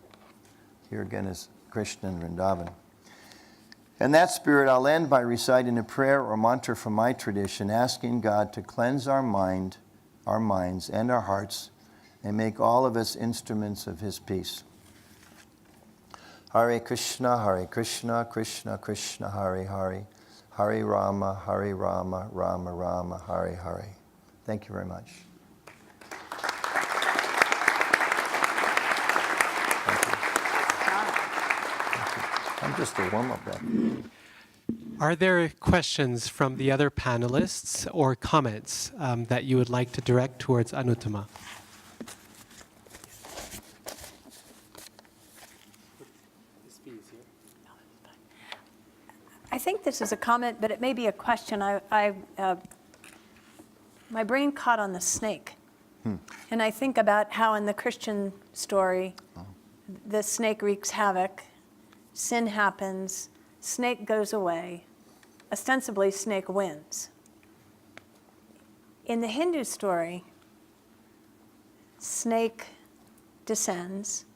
Here again is Krishna and Vrindavan. In that spirit, I'll end by reciting a prayer or mantra from my tradition, asking God to cleanse our mind, our minds, and our hearts, and make all of us instruments of His peace. Hare Krishna, Krishna Krishna, Hare Hare, Hare Rama, Rama Rama, Hare Hare. Thank you very much. I'm just a warm-up back. Are there questions from the other panelists or comments that you would like to direct towards Anuttama? I think this is a comment, but it may be a question. My brain caught on the snake. And I think about how in the Christian story, the snake wreaks havoc, sin happens, snake goes away, ostensibly snake wins. In the Hindu story, snake descends,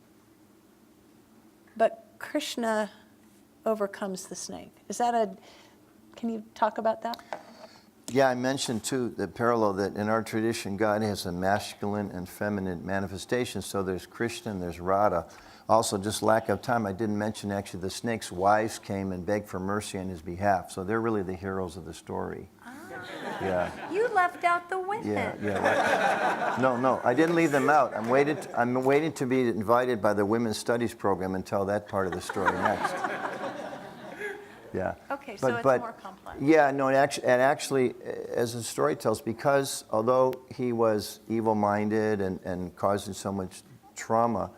but Krishna overcomes the snake. Can you talk about that? Yeah, I mentioned too the parallel that in our tradition, God has a masculine and feminine manifestation. So there's Krishna and there's Radha. Also, just lack of time, I didn't mention actually the snake's wives came and begged for mercy on his behalf. So they're really the heroes of the story. Yeah. You left out the women. Yeah. No, I didn't leave them out. I'm waiting to be invited by the Women's Studies program and tell that part of the story next. Yeah. Okay, so it's more complex. Yeah, no, and actually, as the story tells, because although he was evil-minded and causing so much trauma,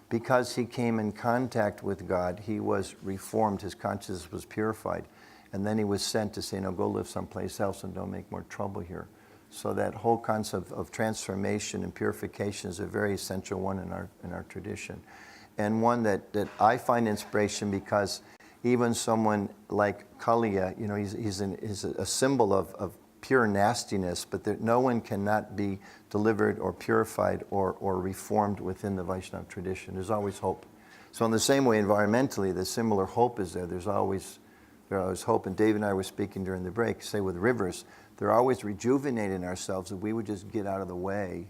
because he came in contact with God, he was reformed, his consciousness was purified. And then he was sent to say, no, go live someplace else and don't make more trouble here. So that whole concept of transformation and purification is a very essential one in our tradition. And one that I find inspiration because even someone like Kaliya, he's a symbol of pure nastiness, but that no one cannot be delivered or purified or reformed within the Vaishnava tradition. There's always hope. So in the same way, environmentally, the similar hope is there. There's always hope. And Dave and I were speaking during the break, say with rivers, they're always rejuvenating ourselves if we would just get out of the way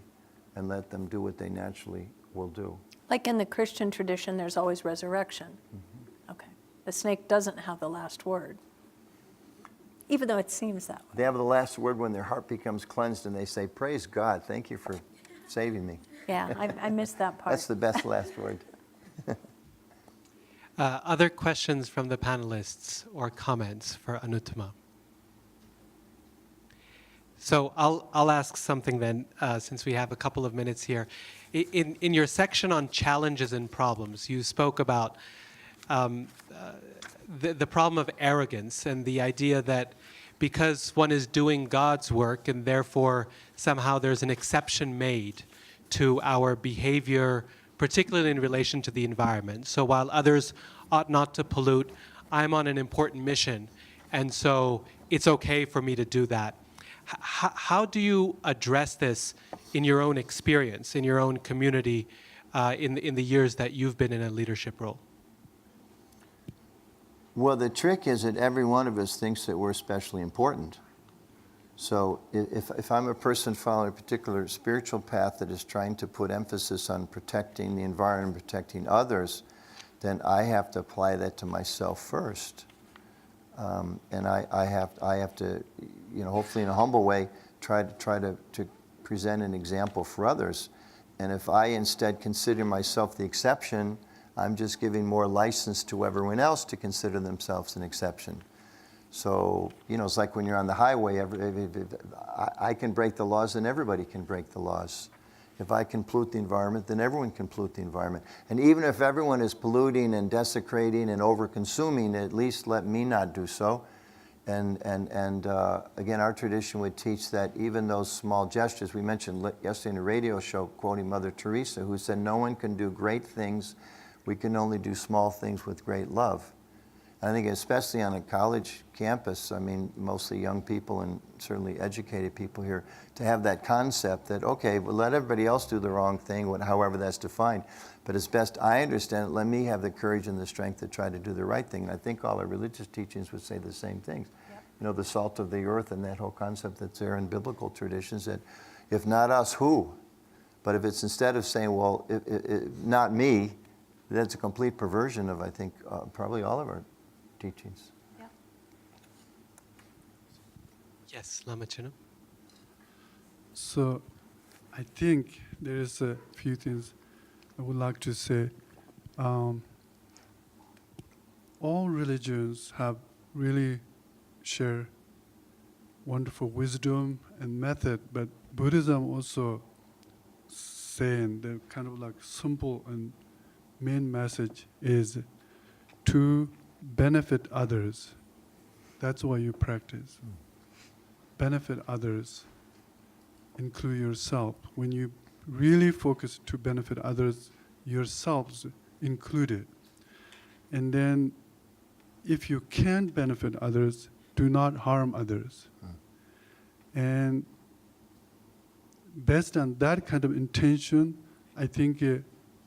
and let them do what they naturally will do. Like in the Christian tradition, there's always resurrection. Mm-hmm. Okay. The snake doesn't have the last word, even though it seems that way. They have the last word when their heart becomes cleansed and they say, praise God, thank you for saving me. Yeah, I missed that part. That's the best last word. Other questions from the panelists or comments for Anuttama? So I'll ask something then, since we have a couple of minutes here. In your section on challenges and problems, you spoke about the problem of arrogance and the idea that because one is doing God's work and therefore somehow there's an exception made to our behavior, particularly in relation to the environment. So while others ought not to pollute, I'm on an important mission, and so it's okay for me to do that. How do you address this in your own experience, in your own community, in the years that you've been in a leadership role? Well, the trick is that every one of us thinks that we're especially important. So if I'm a person following a particular spiritual path that is trying to put emphasis on protecting the environment, protecting others, then I have to apply that to myself first. And I have to, hopefully in a humble way, try to present an example for others. And if I instead consider myself the exception, I'm just giving more license to everyone else to consider themselves an exception. So, it's like when you're on the highway, I can break the laws and everybody can break the laws. If I can pollute the environment, then everyone can pollute the environment. And even if everyone is polluting and desecrating and over-consuming, at least let me not do so. And again, our tradition would teach that even those small gestures, we mentioned yesterday in a radio show, quoting Mother Teresa, who said, no one can do great things. We can only do small things with great love. I think especially on a college campus, I mean, mostly young people and certainly educated people here, to have that concept that, okay, well, let everybody else do the wrong thing, however that's defined. But as best I understand it, let me have the courage and the strength to try to do the right thing. And I think all our religious teachings would say the same things. Yep. You know, the salt of the earth and that whole concept that's there in biblical traditions, that if not us, who? But if it's instead of saying, well, not me, that's a complete perversion of, I think, probably all of our teachings. Yeah. Yes, Lama Chönam. So I think there is a few things I would like to say. All religions have really share wonderful wisdom and method, but Buddhism also saying the kind of like simple and main message is to benefit others. That's what you practice. Benefit others, include yourself. When you really focus to benefit others, yourselves included. And then if you can't benefit others, do not harm others. And based on that kind of intention, I think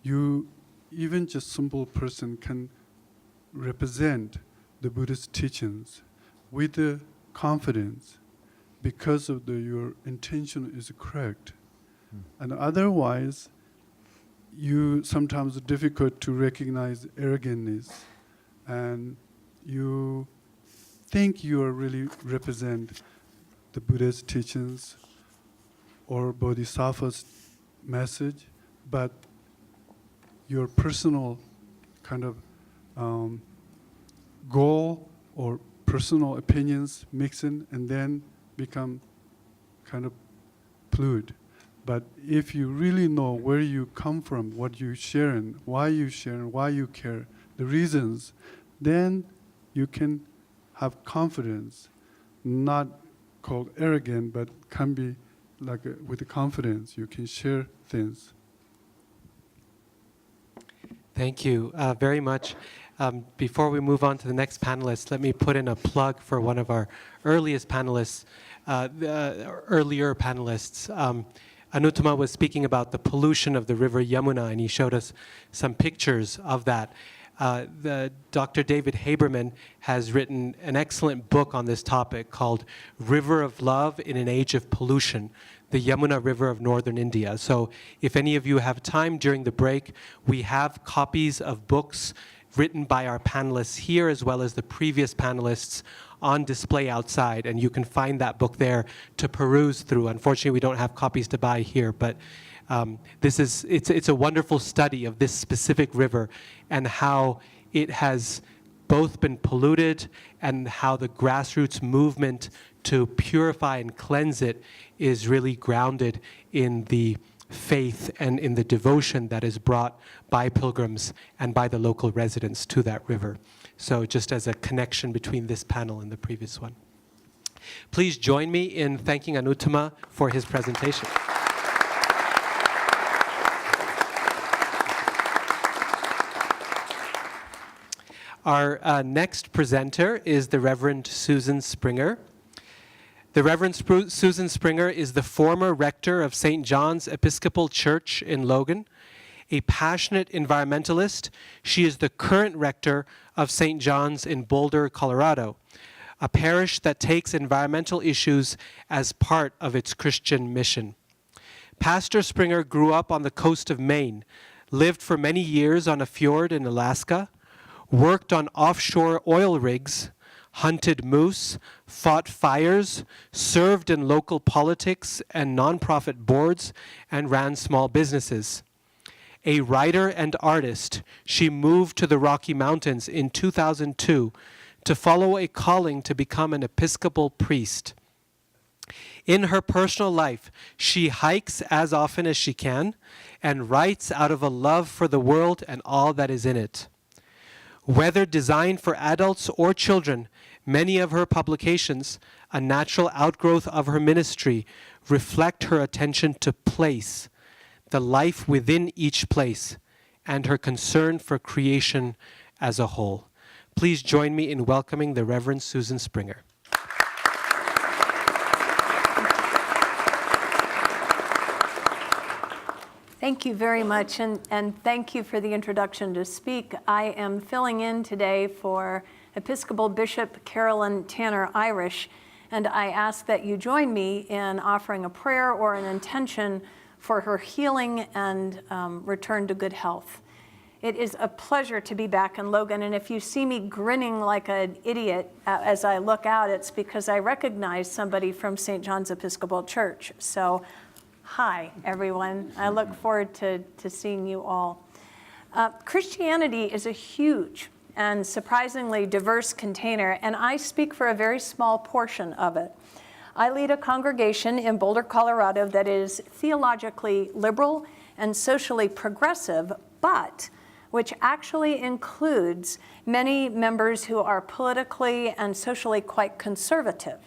you, even just simple person, can represent the Buddhist teachings with the confidence because of your intention is correct. And otherwise, you sometimes it's difficult to recognize arrogance, and you think you are really represent the Buddha's teachings or Bodhisattva's message, but your personal kind of goal or personal opinions mix in and then become kind of polluted. But if you really know where you come from, what you share, and why you care, the reasons, then you can have confidence, not called arrogant, but can be like with the confidence you can share things. Thank you very much. Before we move on to the next panelist, let me put in a plug for one of our earliest panelists, earlier panelists. Anuttama was speaking about the pollution of the river Yamuna, and he showed us some pictures of that. Dr. David Haberman has written an excellent book on this topic called River of Love in an Age of Pollution, the Yamuna River of Northern India. So if any of you have time during the break, we have copies of books written by our panelists here as well as the previous panelists on display outside, and you can find that book there to peruse through. Unfortunately, we don't have copies to buy here, but it's a wonderful study of this specific river and how it has both been polluted and how the grassroots movement to purify and cleanse it is really grounded in the faith and in the devotion that is brought by pilgrims and by the local residents to that river. So just as a connection between this panel and the previous one. Please join me in thanking Anuttama for his presentation. Our next presenter is the Reverend Susan Springer. The Reverend Susan Springer is the former rector of St. John's Episcopal Church in Logan. A passionate environmentalist, she is the current rector of St. John's in Boulder, Colorado, a parish that takes environmental issues as part of its Christian mission. Pastor Springer grew up on the coast of Maine, lived for many years on a fjord in Alaska, worked on offshore oil rigs, hunted moose, fought fires, served in local politics and nonprofit boards, and ran small businesses. A writer and artist, she moved to the Rocky Mountains in 2002 to follow a calling to become an Episcopal priest. In her personal life, she hikes as often as she can and writes out of a love for the world and all that is in it. Whether designed for adults or children, many of her publications, a natural outgrowth of her ministry, reflect her attention to place, the life within each place, and her concern for creation as a whole. please join me in welcoming the Reverend Susan Springer. Thank you very much, and thank you for the introduction to speak. I am filling in today for Episcopal Bishop Carolyn Tanner Irish, and I ask that you join me in offering a prayer or an intention for her healing and return to good health. It is a pleasure to be back in Logan, and if you see me grinning like an idiot as I look out, it's because I recognize somebody from St. John's Episcopal Church. So, hi, everyone. I look forward to seeing you all. Christianity is a huge and surprisingly diverse container, and I speak for a very small portion of it. I lead a congregation in Boulder, Colorado that is theologically liberal and socially progressive, but which actually includes many members who are politically and socially quite conservative.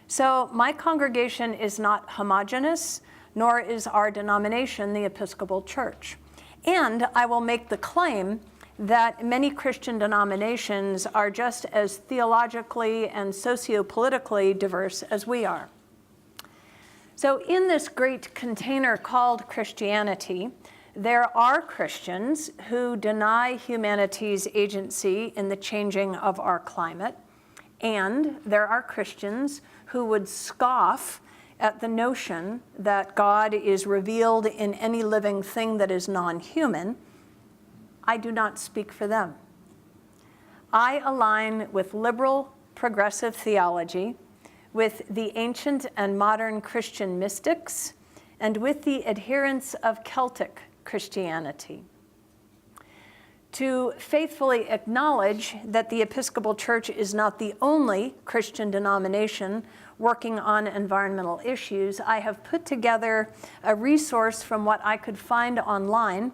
So my congregation is not homogeneous, nor is our denomination the Episcopal Church. And I will make the claim that many Christian denominations are just as theologically and socio-politically diverse as we are. So in this great container called Christianity, there are Christians who deny humanity's agency in the changing of our climate, and there are Christians who would scoff at the notion that God is revealed in any living thing that is non-human. I do not speak for them. I align with liberal, progressive theology, with the ancient and modern Christian mystics, and with the adherents of Celtic Christianity. To faithfully acknowledge that the Episcopal Church is not the only Christian denomination working on environmental issues, I have put together a resource from what I could find online,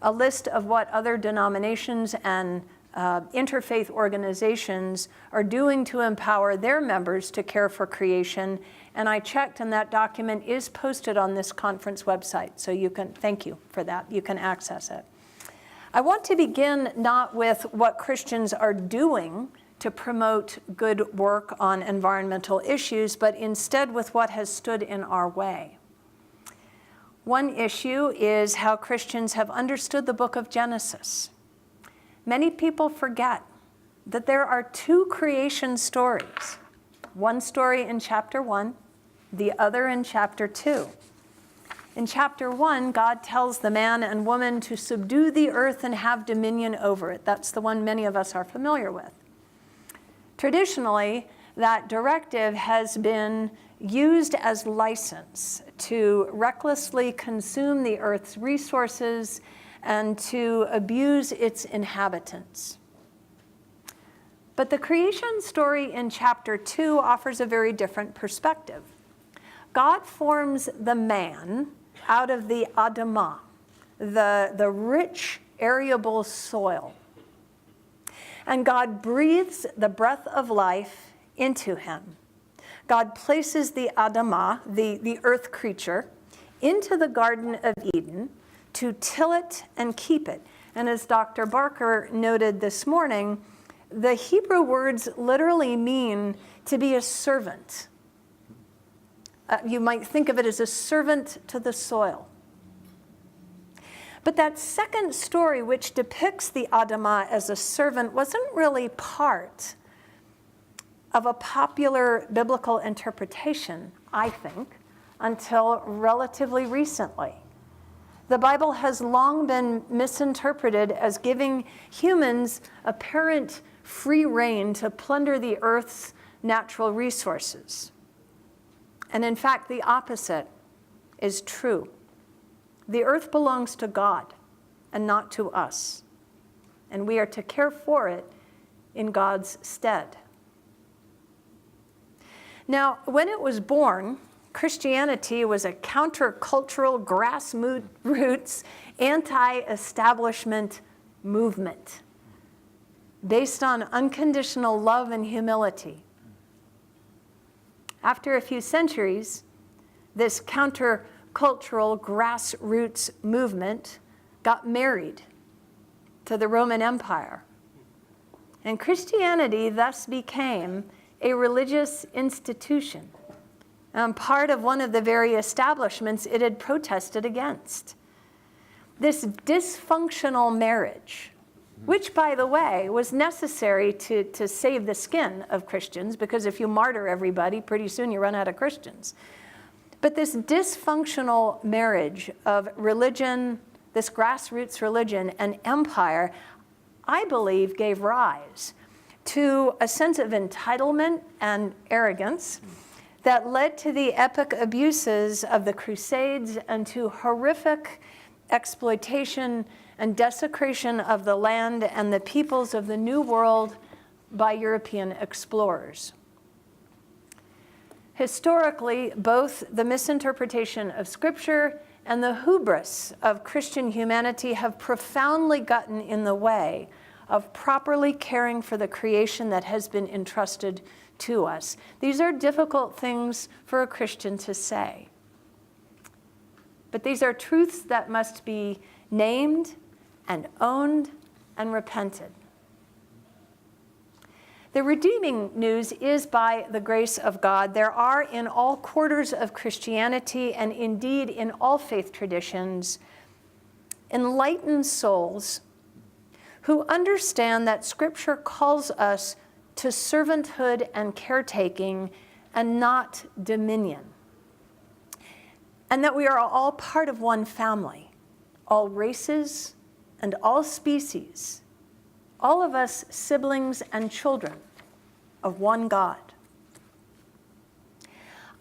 a list of what other denominations and interfaith organizations are doing to empower their members to care for creation. And I checked, and that document is posted on this conference website. So you can, thank you for that. You can access it. I want to begin not with what Christians are doing to promote good work on environmental issues, but instead with what has stood in our way. One issue is how Christians have understood the book of Genesis. Many people forget that there are two creation stories, one story in chapter 1, the other in chapter 2. In chapter 1, God tells the man and woman to subdue the earth and have dominion over it. That's the one many of us are familiar with. Traditionally, that directive has been used as license to recklessly consume the earth's resources and to abuse its inhabitants. But the creation story in chapter 2 offers a very different perspective. God forms the man out of the Adamah, the rich, arable soil. And God breathes the breath of life into him. God places the Adamah, the earth creature, into the Garden of Eden to till it and keep it. And as Dr. Barker noted this morning, the Hebrew words literally mean to be a servant. You might think of it as a servant to the soil. But that second story, which depicts the Adamah as a servant, wasn't really part of a popular biblical interpretation, I think, until relatively recently. The Bible has long been misinterpreted as giving humans apparent free rein to plunder the earth's natural resources. And in fact, the opposite is true. The earth belongs to God and not to us, and we are to care for it in God's stead. Now, when it was born, Christianity was a countercultural, grassroots, anti-establishment movement based on unconditional love and humility. After a few centuries, this countercultural, grassroots movement got married to the Roman Empire. And Christianity thus became a religious institution, part of one of the very establishments it had protested against. This dysfunctional marriage, which, by the way, was necessary to save the skin of Christians, because if you martyr everybody, pretty soon you run out of Christians. But this dysfunctional marriage of religion, this grassroots religion, and empire, I believe, gave rise to a sense of entitlement and arrogance that led to the epic abuses of the Crusades and to horrific exploitation and desecration of the land and the peoples of the New World by European explorers. Historically, both the misinterpretation of Scripture and the hubris of Christian humanity have profoundly gotten in the way of properly caring for the creation that has been entrusted to us. These are difficult things for a Christian to say. But these are truths that must be named and owned and repented. The redeeming news is, by the grace of God, there are in all quarters of Christianity, and indeed in all faith traditions, enlightened souls who understand that Scripture calls us to servanthood and caretaking and not dominion, and that we are all part of one family, all races and all species, all of us siblings and children of one God.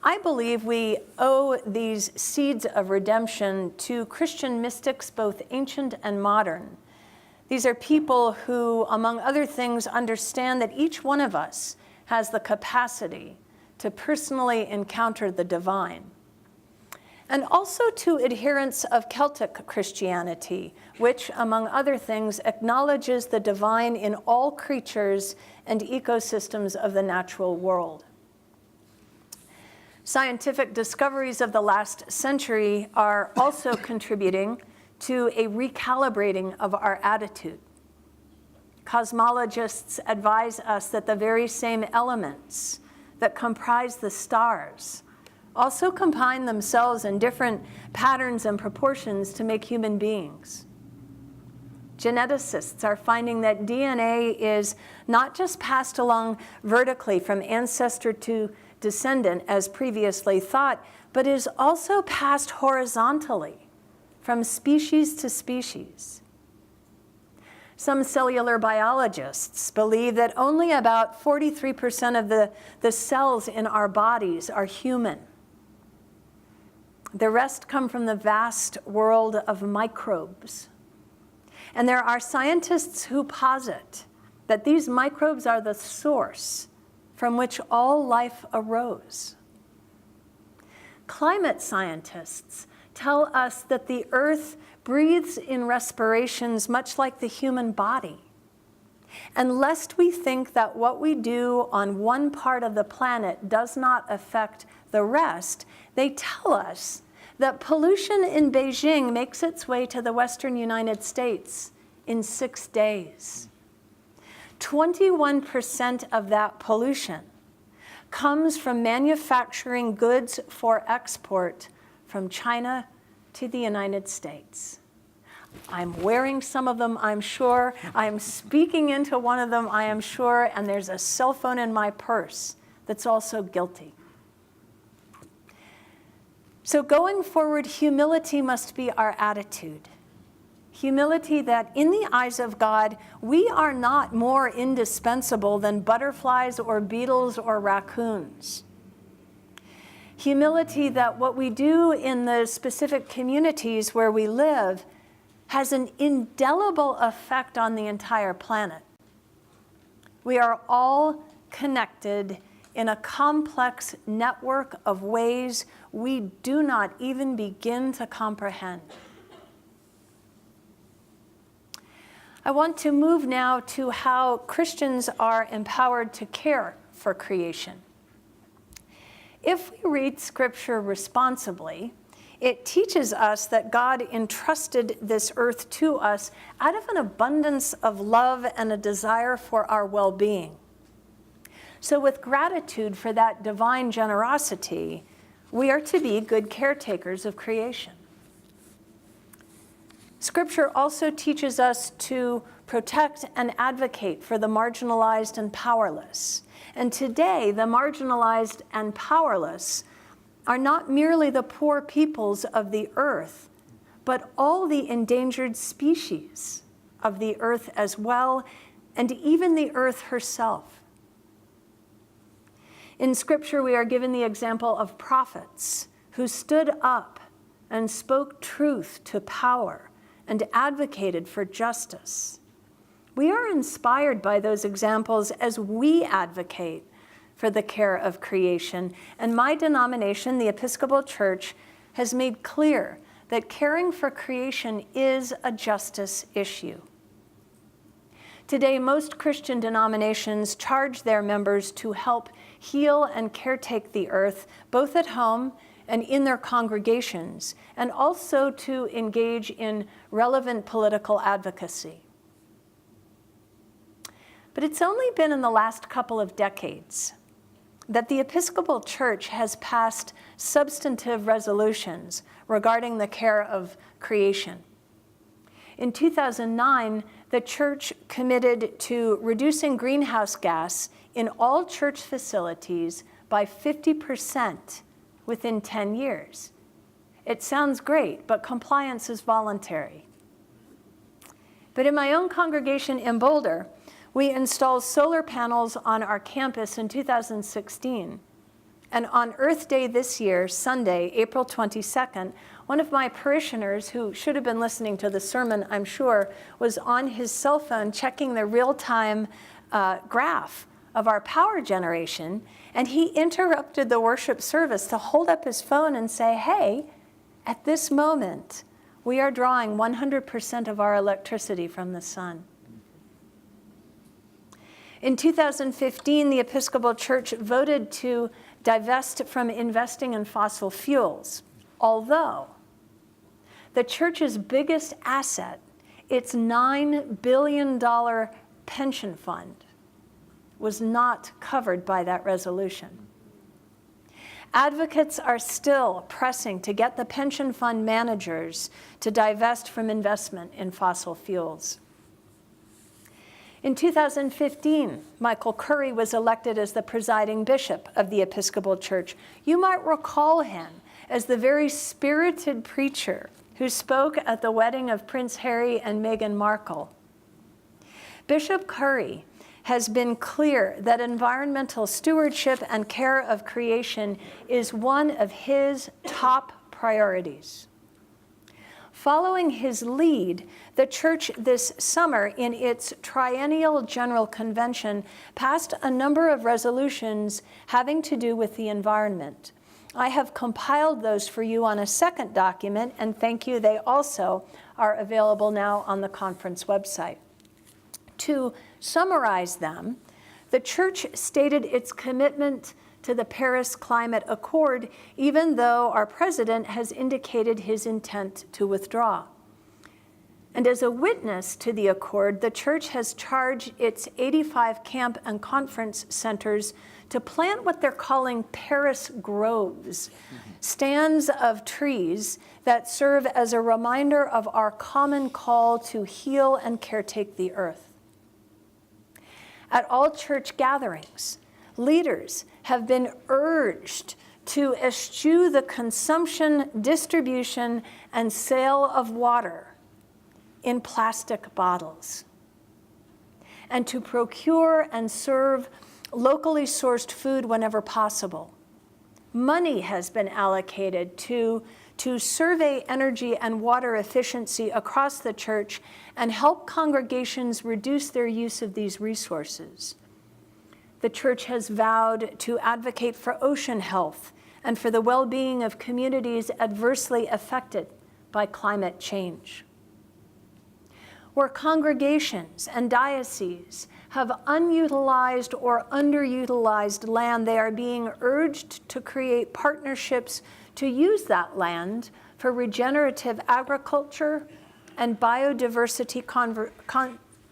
I believe we owe these seeds of redemption to Christian mystics, both ancient and modern. These are people who, among other things, understand that each one of us has the capacity to personally encounter the divine. And also to adherents of Celtic Christianity, which, among other things, acknowledges the divine in all creatures and ecosystems of the natural world. Scientific discoveries of the last century are also contributing to a recalibrating of our attitude. Cosmologists advise us that the very same elements that comprise the stars also combine themselves in different patterns and proportions to make human beings. Geneticists are finding that DNA is not just passed along vertically from ancestor to descendant, as previously thought, but is also passed horizontally from species to species. Some cellular biologists believe that only about 43% of the cells in our bodies are human. The rest come from the vast world of microbes. And there are scientists who posit that these microbes are the source from which all life arose. Climate scientists tell us that the earth breathes in respirations much like the human body. And lest we think that what we do on one part of the planet does not affect the rest, they tell us that pollution in Beijing makes its way to the Western United States in 6 days. 21% of that pollution comes from manufacturing goods for export from China to the United States. I'm wearing some of them, I'm sure. I'm speaking into one of them, I am sure, and there's a cell phone in my purse that's also guilty. So going forward, humility must be our attitude. Humility that in the eyes of God, we are not more indispensable than butterflies or beetles or raccoons. Humility that what we do in the specific communities where we live has an indelible effect on the entire planet. We are all connected in a complex network of ways we do not even begin to comprehend. I want to move now to how Christians are empowered to care for creation. If we read Scripture responsibly, It teaches us that God entrusted this earth to us out of an abundance of love and a desire for our well-being. So with gratitude for that divine generosity, we are to be good caretakers of creation. Scripture also teaches us to protect and advocate for the marginalized and powerless. And today, the marginalized and powerless are not merely the poor peoples of the earth, but all the endangered species of the earth as well, and even the earth herself. In Scripture, we are given the example of prophets who stood up and spoke truth to power and advocated for justice. We are inspired by those examples as we advocate for the care of creation, and my denomination, the Episcopal Church, has made clear that caring for creation is a justice issue. Today, most Christian denominations charge their members to help heal and caretake the earth, both at home and in their congregations, and also to engage in relevant political advocacy. But it's only been in the last couple of decades that the Episcopal Church has passed substantive resolutions regarding the care of creation. In 2009, the Church committed to reducing greenhouse gas in all church facilities by 50% within 10 years. It sounds great, but compliance is voluntary. But in my own congregation in Boulder, we installed solar panels on our campus in 2016. And on Earth Day this year, Sunday, April 22nd, one of my parishioners, who should have been listening to the sermon, I'm sure, was on his cell phone checking the real-time graph of our power generation, and he interrupted the worship service to hold up his phone and say, hey, at this moment, we are drawing 100% of our electricity from the sun. In 2015, the Episcopal Church voted to divest from investing in fossil fuels, although the church's biggest asset, its $9 billion pension fund, was not covered by that resolution. Advocates are still pressing to get the pension fund managers to divest from investment in fossil fuels. In 2015, Michael Curry was elected as the presiding bishop of the Episcopal Church. You might recall him as the very spirited preacher who spoke at the wedding of Prince Harry and Meghan Markle. Bishop Curry has been clear that environmental stewardship and care of creation is one of his top priorities. Following his lead, the church this summer in its triennial general convention passed a number of resolutions having to do with the environment. I have compiled those for you on a second document, and thank you, they also are available now on the conference website. To summarize them, the church stated its commitment to the Paris Climate Accord, even though our president has indicated his intent to withdraw. And as a witness to the accord, the church has charged its 85 camp and conference centers to plant what they're calling Paris groves, stands of trees that serve as a reminder of our common call to heal and caretake the earth. At all church gatherings, leaders have been urged to eschew the consumption, distribution, and sale of water in plastic bottles, and to procure and serve locally sourced food whenever possible. Money has been allocated to survey energy and water efficiency across the church and help congregations reduce their use of these resources. The church has vowed to advocate for ocean health and for the well-being of communities adversely affected by climate change. Where congregations and dioceses have unutilized or underutilized land, they are being urged to create partnerships to use that land for regenerative agriculture and biodiversity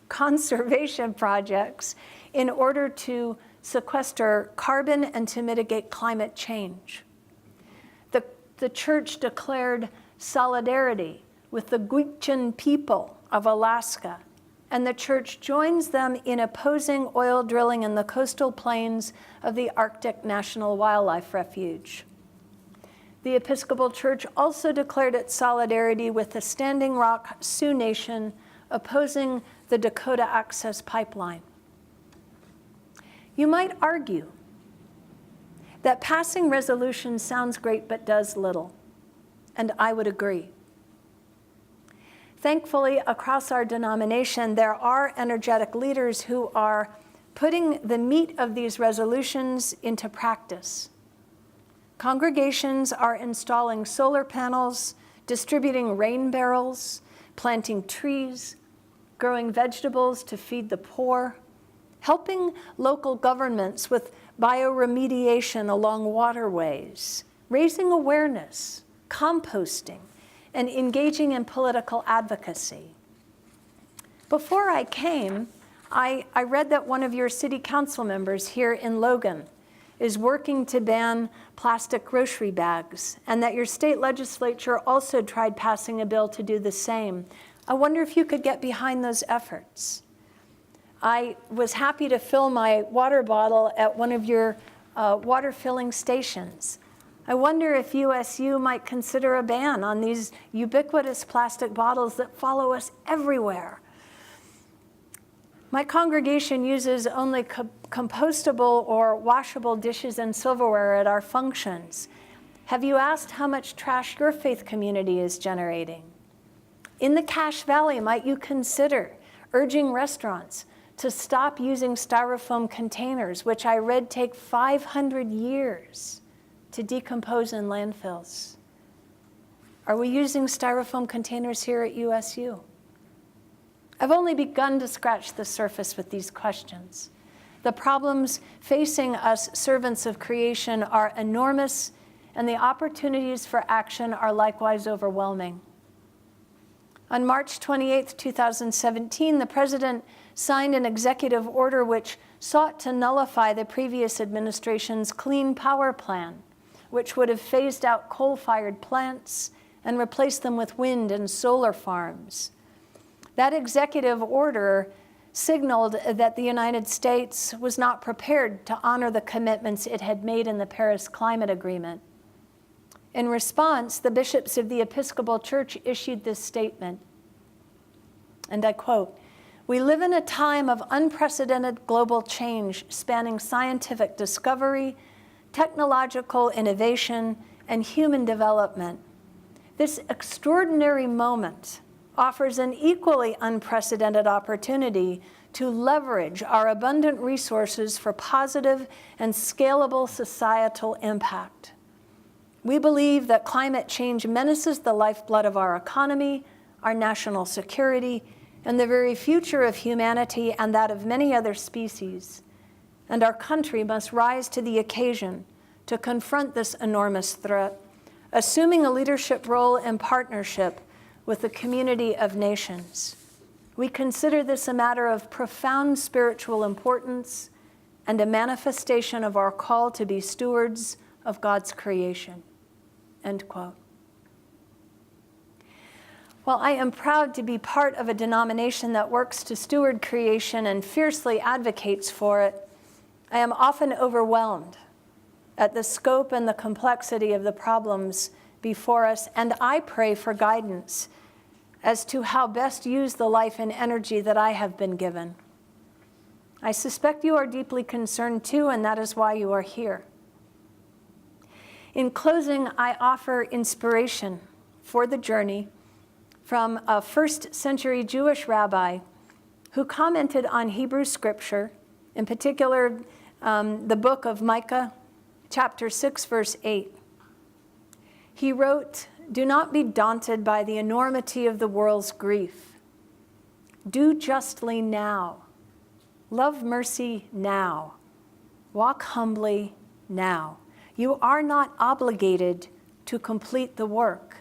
conservation projects in order to sequester carbon and to mitigate climate change. The church declared solidarity with the Gwich'in people of Alaska, and the church joins them in opposing oil drilling in the coastal plains of the Arctic National Wildlife Refuge. The Episcopal Church also declared its solidarity with the Standing Rock Sioux Nation opposing the Dakota Access Pipeline. You might argue that passing resolutions sounds great but does little, and I would agree. Thankfully, across our denomination, there are energetic leaders who are putting the meat of these resolutions into practice. Congregations are installing solar panels, distributing rain barrels, planting trees, growing vegetables to feed the poor, helping local governments with bioremediation along waterways, raising awareness, composting, and engaging in political advocacy. Before I came, I read that one of your city council members here in Logan is working to ban plastic grocery bags, and that your state legislature also tried passing a bill to do the same. I wonder if you could get behind those efforts. I was happy to fill my water bottle at one of your water filling stations. I wonder if USU might consider a ban on these ubiquitous plastic bottles that follow us everywhere. My congregation uses only compostable or washable dishes and silverware at our functions. Have you asked how much trash your faith community is generating? In the Cache Valley, might you consider urging restaurants to stop using styrofoam containers, which I read take 500 years to decompose in landfills? Are we using styrofoam containers here at USU? I've only begun to scratch the surface with these questions. The problems facing us servants of creation are enormous, and the opportunities for action are likewise overwhelming. On March 28, 2017, the President signed an executive order which sought to nullify the previous administration's Clean Power Plan, which would have phased out coal-fired plants and replaced them with wind and solar farms. That executive order signaled that the United States was not prepared to honor the commitments it had made in the Paris Climate Agreement. In response, the bishops of the Episcopal Church issued this statement, and I quote, "We live in a time of unprecedented global change spanning scientific discovery, technological innovation, and human development. This extraordinary moment offers an equally unprecedented opportunity to leverage our abundant resources for positive and scalable societal impact. We believe that climate change menaces the lifeblood of our economy, our national security, and the very future of humanity and that of many other species. And our country must rise to the occasion to confront this enormous threat, assuming a leadership role in partnership with the community of nations. We consider this a matter of profound spiritual importance and a manifestation of our call to be stewards of God's creation." End quote. While I am proud to be part of a denomination that works to steward creation and fiercely advocates for it, I am often overwhelmed at the scope and the complexity of the problems before us, and I pray for guidance as to how best use the life and energy that I have been given. I suspect you are deeply concerned too, and that is why you are here. In closing, I offer inspiration for the journey from a first-century Jewish rabbi who commented on Hebrew scripture, in particular the book of Micah, chapter 6, verse 8. He wrote, "Do not be daunted by the enormity of the world's grief. Do justly now. Love mercy now. Walk humbly now. You are not obligated to complete the work.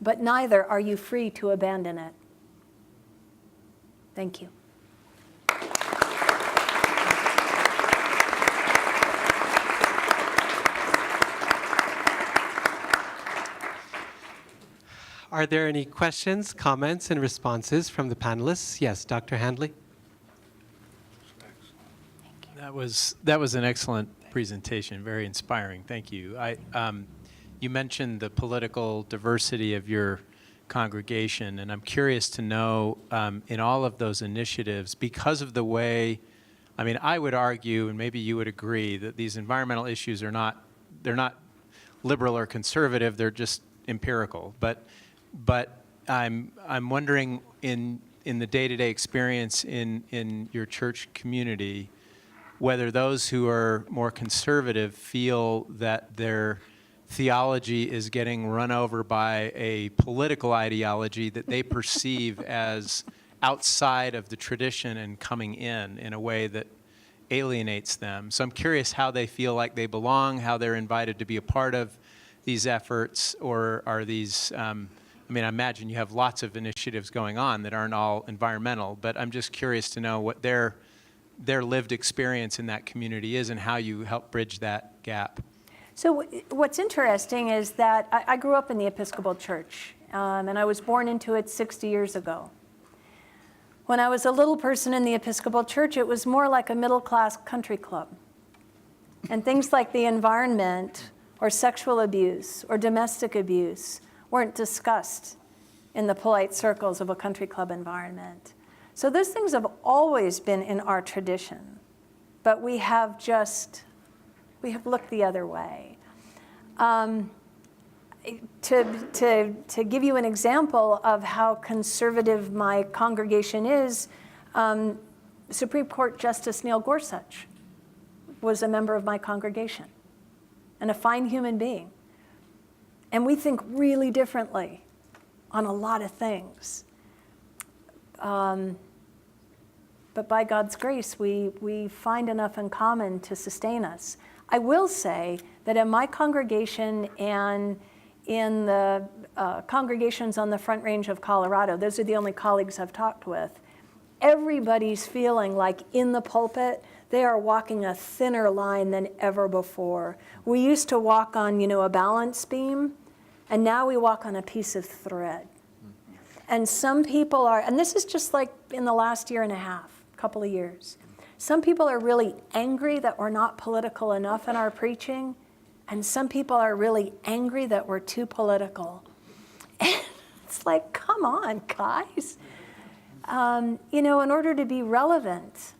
but neither are you free to abandon it. Thank you. Are there any questions, comments, and responses from the panelists? Yes, Dr. Handley. That was an excellent presentation, very inspiring. Thank you. You mentioned the political diversity of your congregation, and I'm curious to know, in all of those initiatives, because of the way, I mean, I would argue, and maybe you would agree, that these environmental issues are not, they're not liberal or conservative, they're just empirical. But I'm wondering, in the day-to-day experience in your church community, whether those who are more conservative feel that their theology is getting run over by a political ideology that they perceive as outside of the tradition and coming in a way that alienates them. So I'm curious how they feel like they belong, how they're invited to be a part of these efforts, or are these, I mean, I imagine you have lots of initiatives going on that aren't all environmental, but I'm just curious to know what their lived experience in that community is and how you help bridge that gap. So what's interesting is that I grew up in the Episcopal Church, and I was born into it 60 years ago. When I was a little person in the Episcopal Church, it was more like a middle-class country club. And things like the environment or sexual abuse or domestic abuse weren't discussed in the polite circles of a country club environment. So those things have always been in our tradition, but we have looked the other way. To give you an example of how conservative my congregation is, Supreme Court Justice Neil Gorsuch was a member of my congregation and a fine human being. And we think really differently on a lot of things. But by God's grace, we find enough in common to sustain us. I will say that in my congregation and in the congregations on the Front Range of Colorado, those are the only colleagues I've talked with, everybody's feeling like in the pulpit, they are walking a thinner line than ever before. We used to walk on, a balance beam, and now we walk on a piece of thread. And some people are, and this is just like in the last year and a half, couple of years. Some people are really angry that we're not political enough in our preaching, and some people are really angry that we're too political. And it's like, come on, guys. In order to be relevant,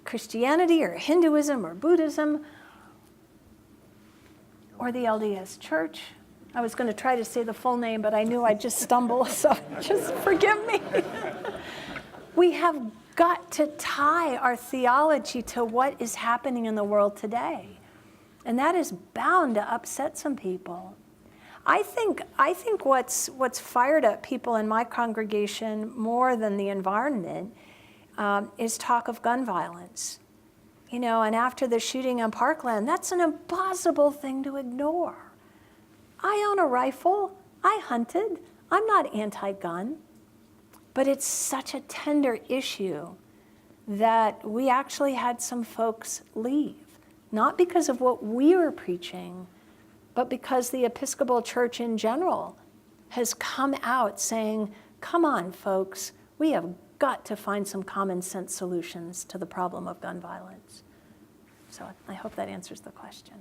Christianity or Hinduism or Buddhism or the LDS Church, I was going to try to say the full name, but I knew I'd just stumble, so just forgive me. We have got to tie our theology to what is happening in the world today. And that is bound to upset some people. I think what's fired up people in my congregation more than the environment is talk of gun violence. And after the shooting in Parkland, that's an impossible thing to ignore. I own a rifle. I hunted. I'm not anti-gun. But it's such a tender issue that we actually had some folks leave, not because of what we were preaching, but because the Episcopal Church in general has come out saying, come on, folks, we have got to find some common sense solutions to the problem of gun violence. So I hope that answers the question.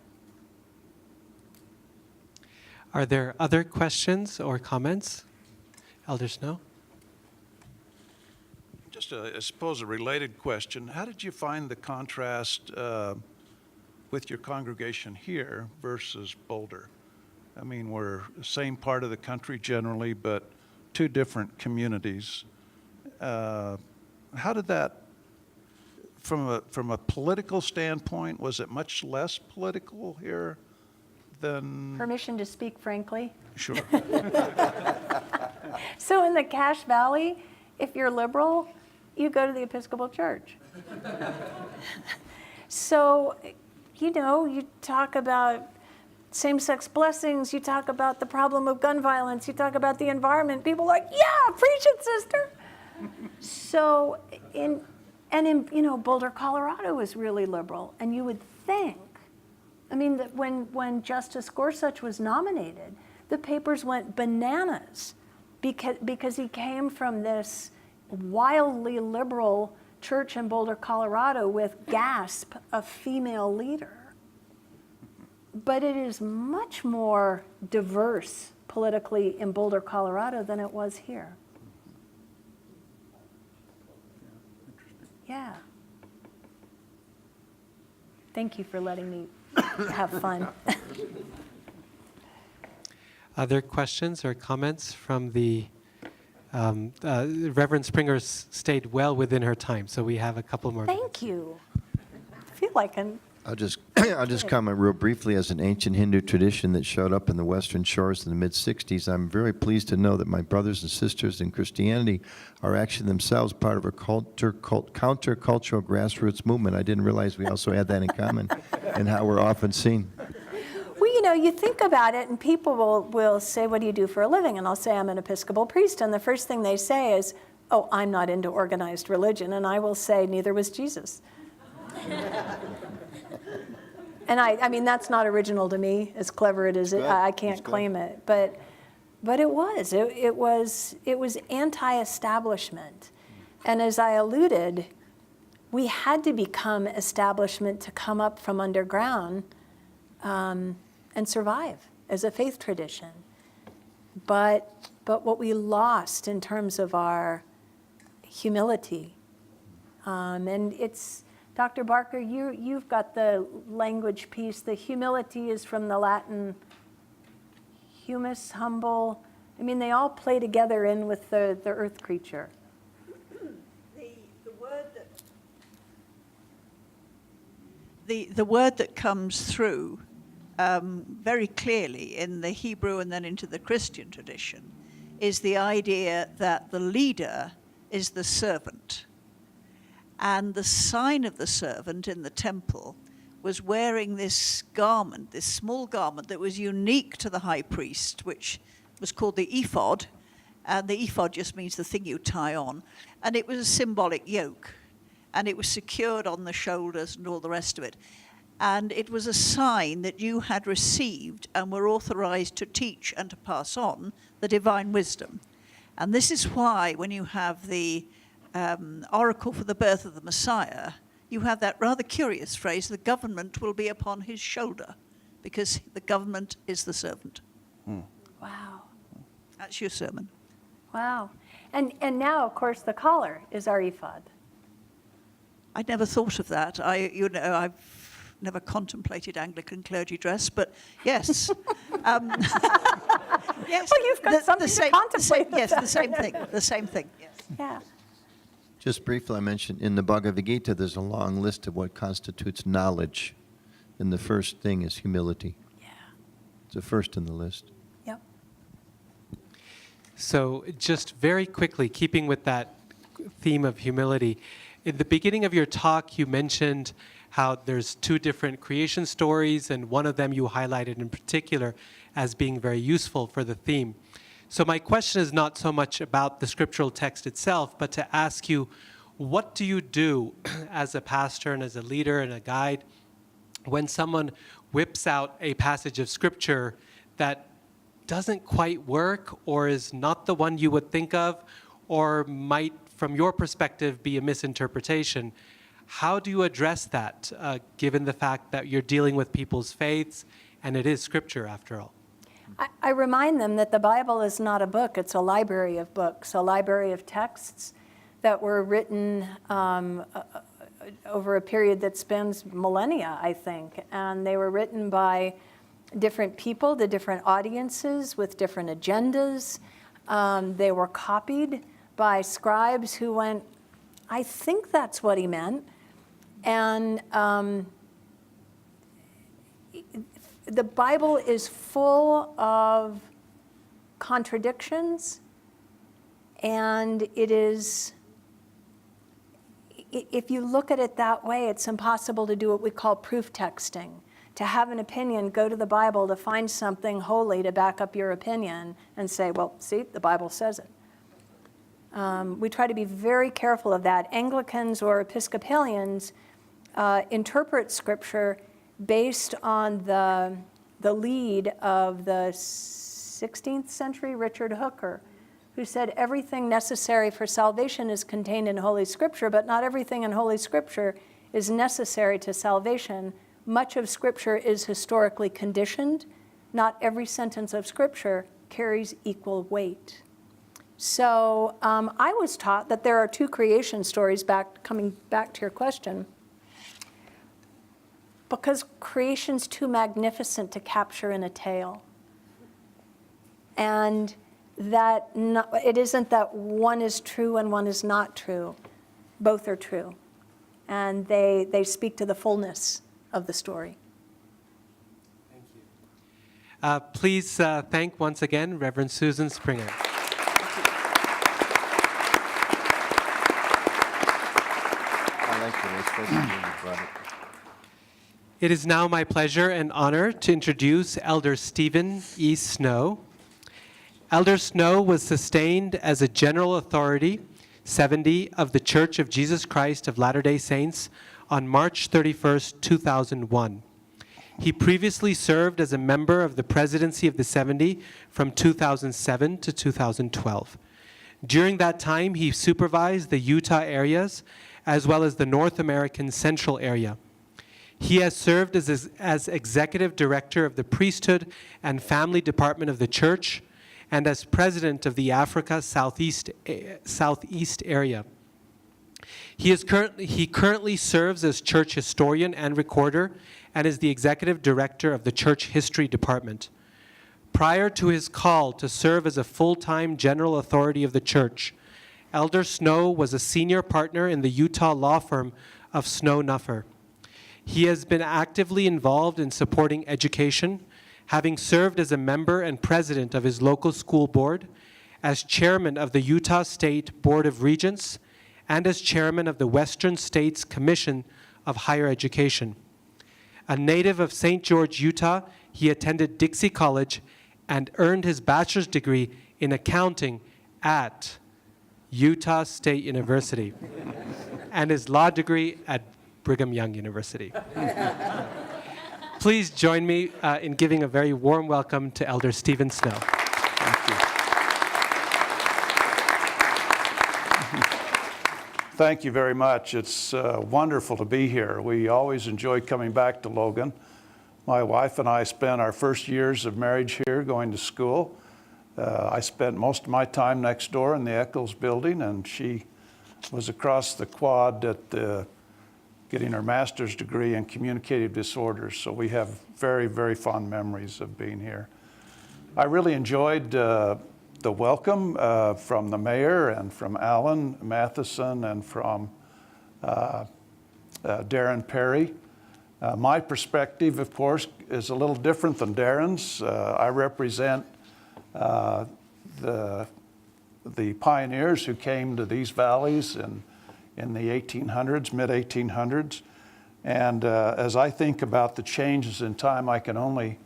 Are there other questions or comments? Elder Snow? Just, I suppose, a related question. How did you find the contrast with your congregation here versus Boulder? I mean, we're the same part of the country generally, but two different communities. How did that, from a political standpoint, was it much less political here than? Permission to speak frankly? Sure. So in the Cache Valley, if you're liberal, you go to the Episcopal Church. So, you talk about same-sex blessings, you talk about the problem of gun violence, you talk about the environment, people are like, yeah, preach it, sister. So in Boulder, Colorado is really liberal, and you would think, I mean, that when Justice Gorsuch was nominated, the papers went bananas because he came from this wildly liberal church in Boulder, Colorado with gasp a female leader. But it is much more diverse politically in Boulder, Colorado than it was here. Yeah. Thank you for letting me have fun. Other questions or comments from the Reverend Springer stayed well within her time, so we have a couple more. Thank you. I feel like I'm. I'll just comment real briefly. As an ancient Hindu tradition that showed up in the Western Shores in the mid-'60s, I'm very pleased to know that my brothers and sisters in Christianity are actually themselves part of a counter-cultural grassroots movement. I didn't realize we also had that in common and how we're often seen. Well, you think about it, and people will say, what do you do for a living? And I'll say, I'm an Episcopal priest. And the first thing they say is, oh, I'm not into organized religion. And I will say, neither was Jesus. And I mean, that's not original to me, as clever it is. I can't claim it. But it was anti-establishment. And as I alluded, we had to become establishment to come up from underground and survive as a faith tradition. But what we lost in terms of our humility, and it's, Dr. Barker, you've got the language piece. The humility is from the Latin humus, humble. I mean, they all play together in with the earth creature. The word that comes through very clearly in the Hebrew and then into the Christian tradition is the idea that the leader is the servant. And the sign of the servant in the temple was wearing this garment, this small garment that was unique to the high priest, which was called the ephod. And the ephod just means the thing you tie on. And it was a symbolic yoke. And it was secured on the shoulders and all the rest of it. And it was a sign that you had received and were authorized to teach and to pass on the divine wisdom. And this is why when you have the oracle for the birth of the Messiah, you have that rather curious phrase, the government will be upon his shoulder, because the government is the servant. Wow. That's your sermon. Wow. And now, of course, the collar is our ephod. I'd never thought of that. I've never contemplated Anglican clergy dress, but yes. Yes. Well, you've got something to contemplate. Yes, the same thing. The same thing. Yes. Yeah. Just briefly, I mentioned in the Bhagavad Gita, there's a long list of what constitutes knowledge. And the first thing is humility. Yeah. It's the first in the list. Yep. So just very quickly, keeping with that theme of humility, in the beginning of your talk, you mentioned how there's two different creation stories, and one of them you highlighted in particular as being very useful for the theme. So my question is not so much about the scriptural text itself, but to ask you, what do you do as a pastor and as a leader and a guide when someone whips out a passage of scripture that doesn't quite work or is not the one you would think of, or might, from your perspective, be a misinterpretation? How do you address that, given the fact that you're dealing with people's faiths and it is scripture after all? I remind them that the Bible is not a book, it's a library of books, a library of texts that were written over a period that spans millennia, I think. And they were written by different people, to different audiences with different agendas. They were copied by scribes who went, I think that's what he meant. And the Bible is full of contradictions, and it is, if you look at it that way, it's impossible to do what we call proof texting, To have an opinion, go to the Bible to find something holy to back up your opinion and say, well, see, the Bible says it. We try to be very careful of that. Anglicans or Episcopalians interpret Scripture based on the lead of the 16th century Richard Hooker, who said everything necessary for salvation is contained in Holy Scripture, but not everything in Holy Scripture is necessary to salvation. Much of Scripture is historically conditioned. Not every sentence of Scripture carries equal weight. So I was taught that there are two creation stories, coming back to your question, because creation's too magnificent to capture in a tale. And that it isn't that one is true and one is not true. Both are true. And they speak to the fullness of the story. Thank you. Please thank once again Reverend Susan Springer. It is now my pleasure and honor to introduce Elder Stephen E. Snow. Elder Snow was sustained as a general authority, 70 of the Church of Jesus Christ of Latter-day Saints on March 31st, 2001. He previously served as a member of the presidency of the 70 from 2007 to 2012. During that time, he supervised the Utah areas as well as the North American Central area. He has served as executive director of the Priesthood and Family Department of the Church and as president of the Africa Southeast area. He currently serves as church historian and recorder and is the executive director of the Church History Department. Prior to his call to serve as a full-time general authority of the church, Elder Snow was a senior partner in the Utah law firm of Snow Nuffer. He has been actively involved in supporting education, having served as a member and president of his local school board, as chairman of the Utah State Board of Regents, and as chairman of the Western States Commission of Higher Education. A native of St. George, Utah, he attended Dixie College and earned his bachelor's degree in accounting at Utah State University and his law degree at Brigham Young University. Please join me in giving a very warm welcome to Elder Stephen Snow. Thank you. Thank you very much. It's wonderful to be here. We always enjoy coming back to Logan. My wife and I spent our first years of marriage here going to school. I spent most of my time next door in the Eccles building, and she was across the quad at getting her master's degree in communicative disorders. So we have very, very fond memories of being here. I really enjoyed the welcome from the mayor and from Alan Matheson and from Darren Perry. My perspective, of course, is a little different than Darren's. I represent the pioneers who came to these valleys in the 1800s, mid-1800s. And as I think about the changes in time, I can only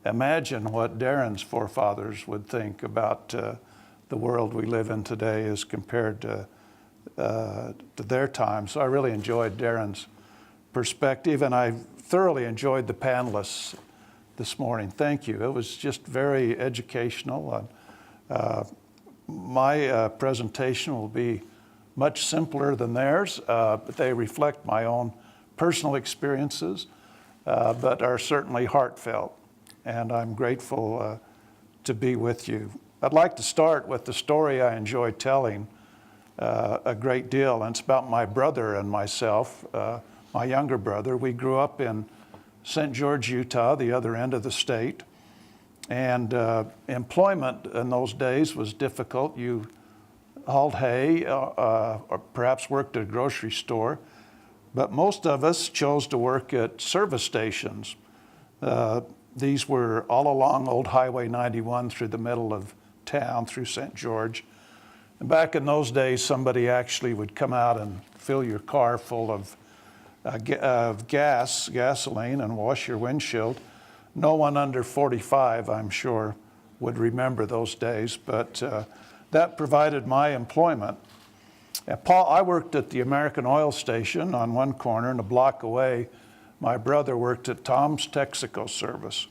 imagine what Darren's forefathers would think about the world we live in today as compared to their time. So I really enjoyed Darren's perspective, and I thoroughly enjoyed the panelists this morning. Thank you. It was just very educational. My presentation will be much simpler than theirs, but they reflect my own personal experiences, but are certainly heartfelt. And I'm grateful to be with you. I'd like to start with the story I enjoy telling a great deal, and it's about my brother and myself, my younger brother. We grew up in St. George, Utah, the other end of the state, and employment in those days was difficult. You hauled hay or perhaps worked at a grocery store, but most of us chose to work at service stations. These were all along Old Highway 91 through the middle of town through St. George. And back in those days, somebody actually would come out and fill your car full of of gasoline, and wash your windshield. No one under 45, I'm sure, would remember those days, but that provided my employment. I worked at the American Oil Station on one corner, and a block away, my brother worked at Tom's Texaco Service.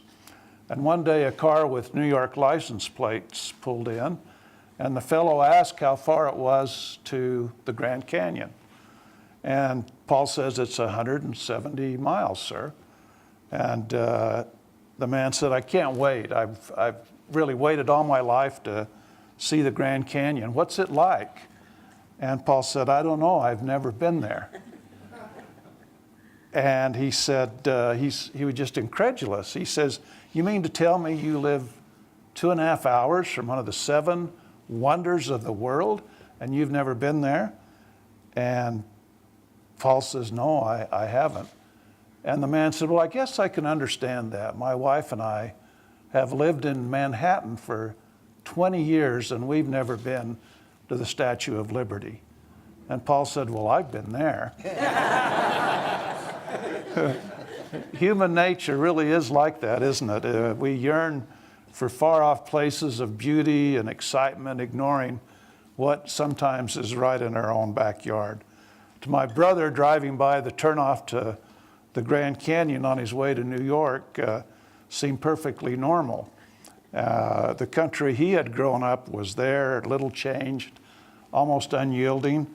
And one day a car with New York license plates pulled in, and the fellow asked how far it was to the Grand Canyon. And Paul says, it's 170 miles, sir. And the man said, I can't wait. I've really waited all my life to see the Grand Canyon. What's it like? And Paul said, I don't know. I've never been there. And he said, he was just incredulous. He says, you mean to tell me you live 2.5 hours from one of the 7 wonders of the world, and you've never been there? And Paul says, no, I haven't. And the man said, well, I guess I can understand that. My wife and I have lived in Manhattan for 20 years, and we've never been to the Statue of Liberty. And Paul said, well, I've been there. Human nature really is like that, isn't it? We yearn for far-off places of beauty and excitement, ignoring what sometimes is right in our own backyard. To my brother, driving by the turnoff to the Grand Canyon on his way to New York seemed perfectly normal. The country he had grown up was there, little changed, almost unyielding.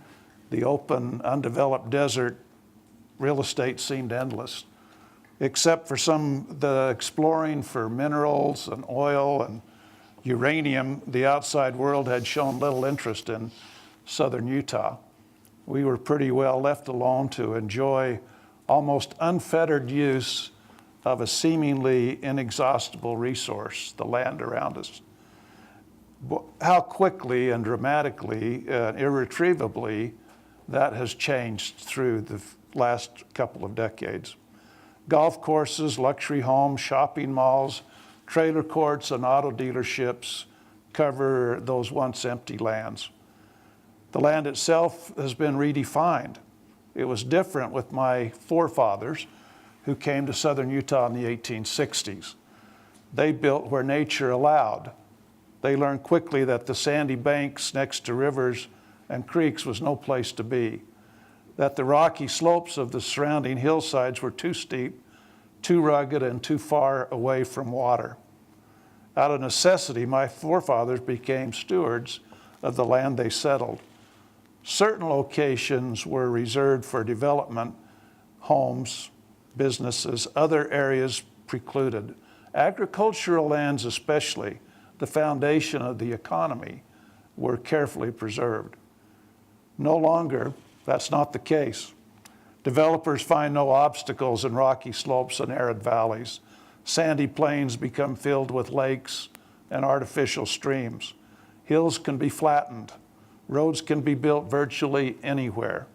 The open, undeveloped desert real estate seemed endless, except for the exploring for minerals and oil and uranium. The outside world had shown little interest in southern Utah. We were pretty well left alone to enjoy almost unfettered use of a seemingly inexhaustible resource, the land around us. How quickly and dramatically, irretrievably, that has changed through the last couple of decades. Golf courses, luxury homes, shopping malls, trailer courts, and auto dealerships cover those once empty lands. The land itself has been redefined. It was different with my forefathers who came to southern Utah in the 1860s. They built where nature allowed. They learned quickly that the sandy banks next to rivers and creeks was no place to be, that the rocky slopes of the surrounding hillsides were too steep, too rugged, and too far away from water. Out of necessity, my forefathers became stewards of the land they settled. Certain locations were reserved for development, homes, businesses, other areas precluded. Agricultural lands especially, the foundation of the economy, were carefully preserved. No longer, that's not the case. Developers find no obstacles in rocky slopes and arid valleys. Sandy plains become filled with lakes and artificial streams. Hills can be flattened. Roads can be built virtually anywhere.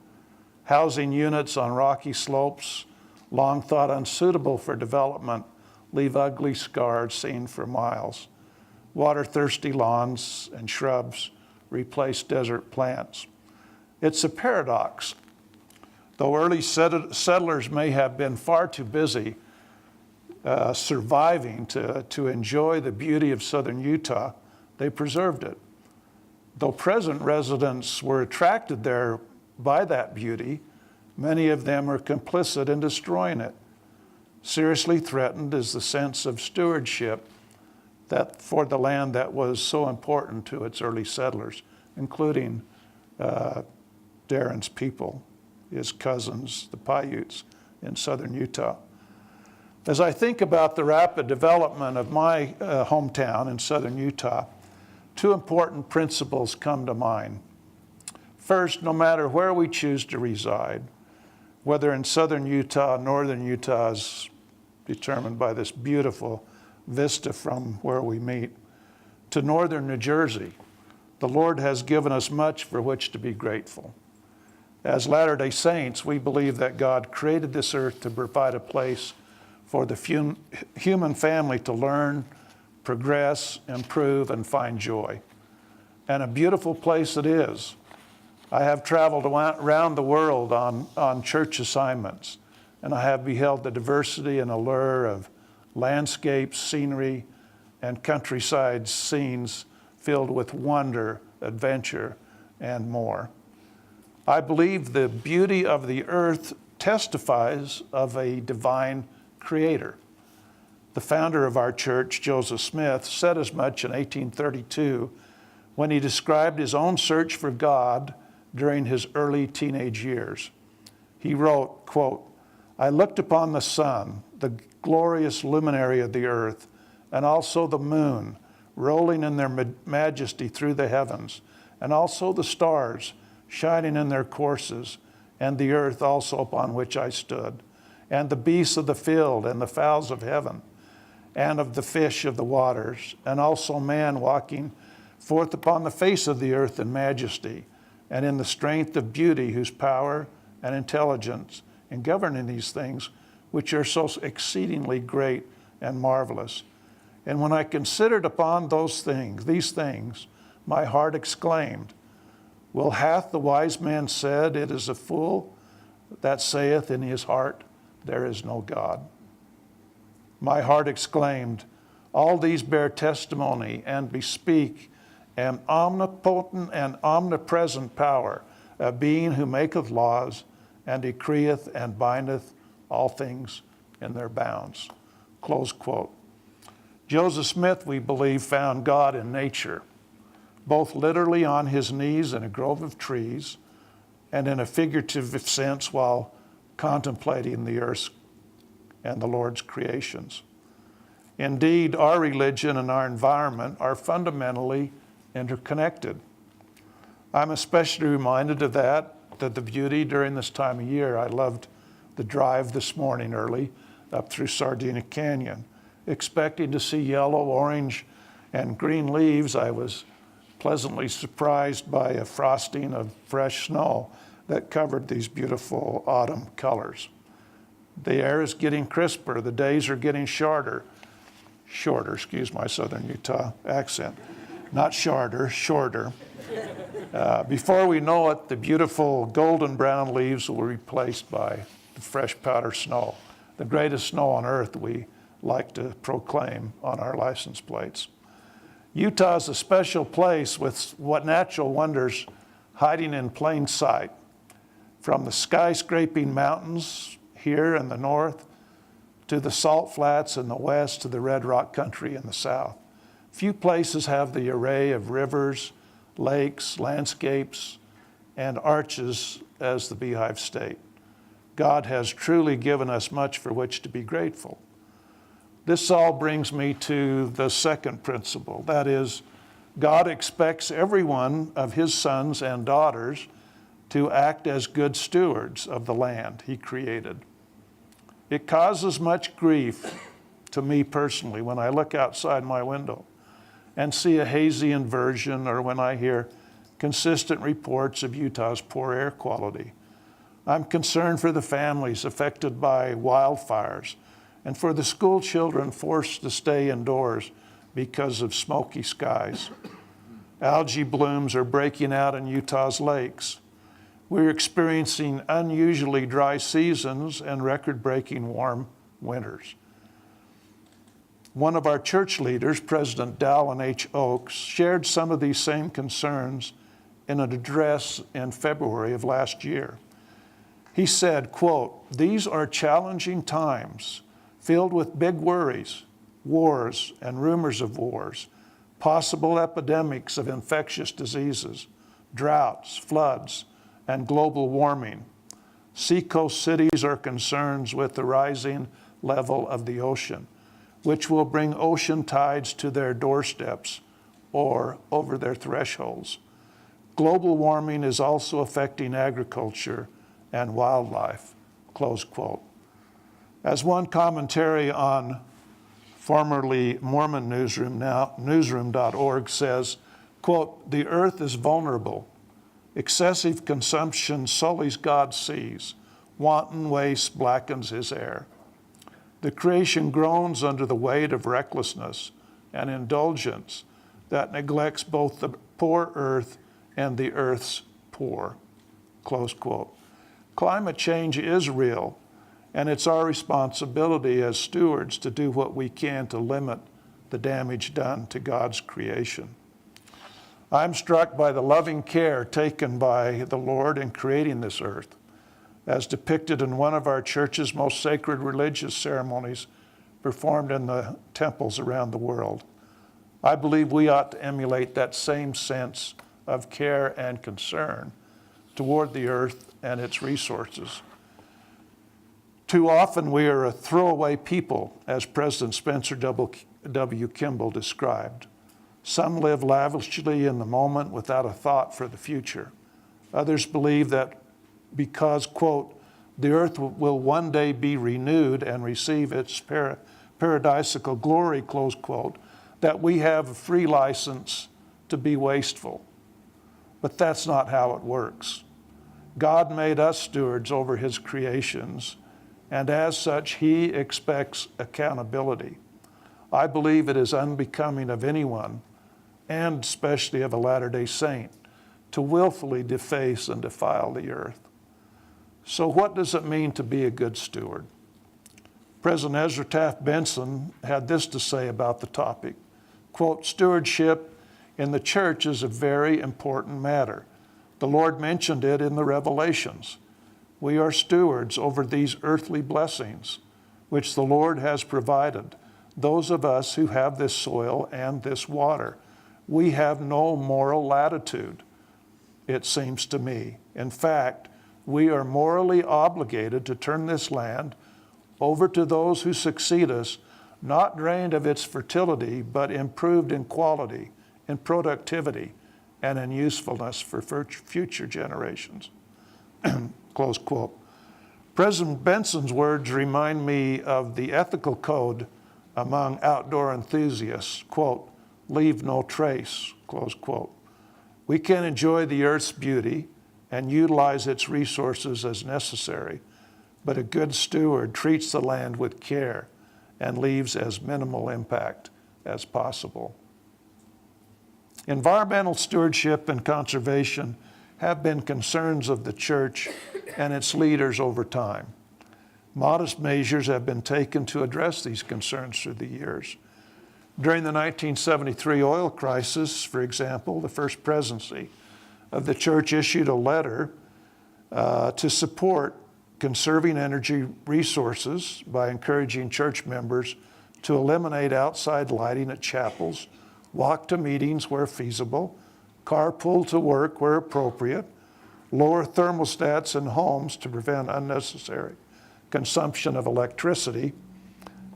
Housing units on rocky slopes, long thought unsuitable for development, leave ugly scars seen for miles. Water-thirsty lawns and shrubs replace desert plants. It's a paradox. Though early settlers may have been far too busy surviving to enjoy the beauty of southern Utah, they preserved it. Though present residents were attracted there by that beauty, many of them are complicit in destroying it. Seriously threatened is the sense of stewardship that for the land that was so important to its early settlers, including Darren's people, his cousins, the Paiutes in southern Utah. As I think about the rapid development of my hometown in southern Utah, two important principles come to mind. First, no matter where we choose to reside, whether in southern Utah, northern Utah is determined by this beautiful vista from where we meet, to northern New Jersey, the Lord has given us much for which to be grateful. As Latter-day Saints, we believe that God created this earth to provide a place for the human family to learn, progress, improve, and find joy. And a beautiful place it is. I have traveled around the world on church assignments, and I have beheld the diversity and allure of landscapes, scenery, and countryside scenes filled with wonder, adventure, and more. I believe the beauty of the earth testifies of a divine creator. The founder of our church, Joseph Smith, said as much in 1832 when he described his own search for God during his early teenage years. He wrote, quote, "I looked upon the sun, the glorious luminary of the earth, and also the moon, rolling in their majesty through the heavens, and also the stars, shining in their courses, and the earth also upon which I stood, and the beasts of the field, and the fowls of heaven, and of the fish of the waters, and also man walking forth upon the face of the earth in majesty, and in the strength of beauty, whose power and intelligence in governing these things, which are so exceedingly great and marvelous. And when I considered upon these things, my heart exclaimed, well, hath the wise man said, it is a fool that saith in his heart, there is no God. My heart exclaimed, all these bear testimony and bespeak an omnipotent and omnipresent power, a being who maketh laws and decreeth and bindeth all things in their bounds. Close quote. Joseph Smith, we believe, found God in nature, both literally on his knees in a grove of trees and in a figurative sense while contemplating the earth and the Lord's creations. Indeed, our religion and our environment are fundamentally interconnected. I'm especially reminded of that the beauty during this time of year. I loved the drive this morning early up through Sardina Canyon. Expecting to see yellow, orange, and green leaves, I was pleasantly surprised by a frosting of fresh snow that covered these beautiful autumn colors. The air is getting crisper, the days are getting shorter, excuse my southern Utah accent, not shorter. Before we know it, the beautiful golden brown leaves will be replaced by the fresh powder snow, the greatest snow on earth, we like to proclaim on our license plates. Utah is a special place with what natural wonders hiding in plain sight, from the skyscraping mountains here in the north to the salt flats in the west to the red rock country in the south. Few places have the array of rivers, lakes, landscapes, and arches as the Beehive State. God has truly given us much for which to be grateful. This all brings me to the second principle. That is, God expects every one of his sons and daughters to act as good stewards of the land he created. It causes much grief to me personally when I look outside my window and see a hazy inversion, or when I hear consistent reports of Utah's poor air quality. I'm concerned for the families affected by wildfires and for the school children forced to stay indoors because of smoky skies. Algae blooms are breaking out in Utah's lakes. We're experiencing unusually dry seasons and record-breaking warm winters. One of our church leaders, President Dallin H. Oaks, shared some of these same concerns in an address in February of last year. He said, quote, "These are challenging times filled with big worries, wars and rumors of wars, possible epidemics of infectious diseases, droughts, floods, and global warming. Seacoast cities are concerned with the rising level of the ocean, which will bring ocean tides to their doorsteps or over their thresholds. Global warming is also affecting agriculture and wildlife," close quote. As one commentary on formerly Mormon Newsroom, now newsroom.org says, quote, "The earth is vulnerable. Excessive consumption sullies God's seas. Wanton waste blackens his air. The creation groans under the weight of recklessness and indulgence that neglects both the poor earth and the earth's poor, close quote. Climate change is real, and it's our responsibility as stewards to do what we can to limit the damage done to God's creation. I'm struck by the loving care taken by the Lord in creating this earth, as depicted in one of our church's most sacred religious ceremonies performed in the temples around the world. I believe we ought to emulate that same sense of care and concern toward the earth and its resources. Too often we are a throwaway people, as President Spencer W. Kimball described. Some live lavishly in the moment without a thought for the future. Others believe that because, quote, the earth will one day be renewed and receive its paradisical glory, close quote, that we have a free license to be wasteful. But that's not how it works. God made us stewards over his creations, and as such, he expects accountability. I believe it is unbecoming of anyone, and especially of a Latter-day Saint, to willfully deface and defile the earth. So what does it mean to be a good steward? President Ezra Taft Benson had this to say about the topic. Quote, stewardship in the church is a very important matter. The Lord mentioned it in the Revelations. We are stewards over these earthly blessings, which the Lord has provided. Those of us who have this soil and this water, we have no moral latitude, it seems to me. In fact, we are morally obligated to turn this land over to those who succeed us, not drained of its fertility, but improved in quality, in productivity, and in usefulness for future generations. Close quote. President Benson's words remind me of the ethical code among outdoor enthusiasts, quote, leave no trace, close quote. We can enjoy the earth's beauty and utilize its resources as necessary, but a good steward treats the land with care and leaves as minimal impact as possible. Environmental stewardship and conservation have been concerns of the church and its leaders over time. Modest measures have been taken to address these concerns through the years. During the 1973 oil crisis, for example, the First Presidency of the church issued a letter to support conserving energy resources by encouraging church members to eliminate outside lighting at chapels, walk to meetings where feasible, carpool to work where appropriate, lower thermostats in homes to prevent unnecessary consumption of electricity,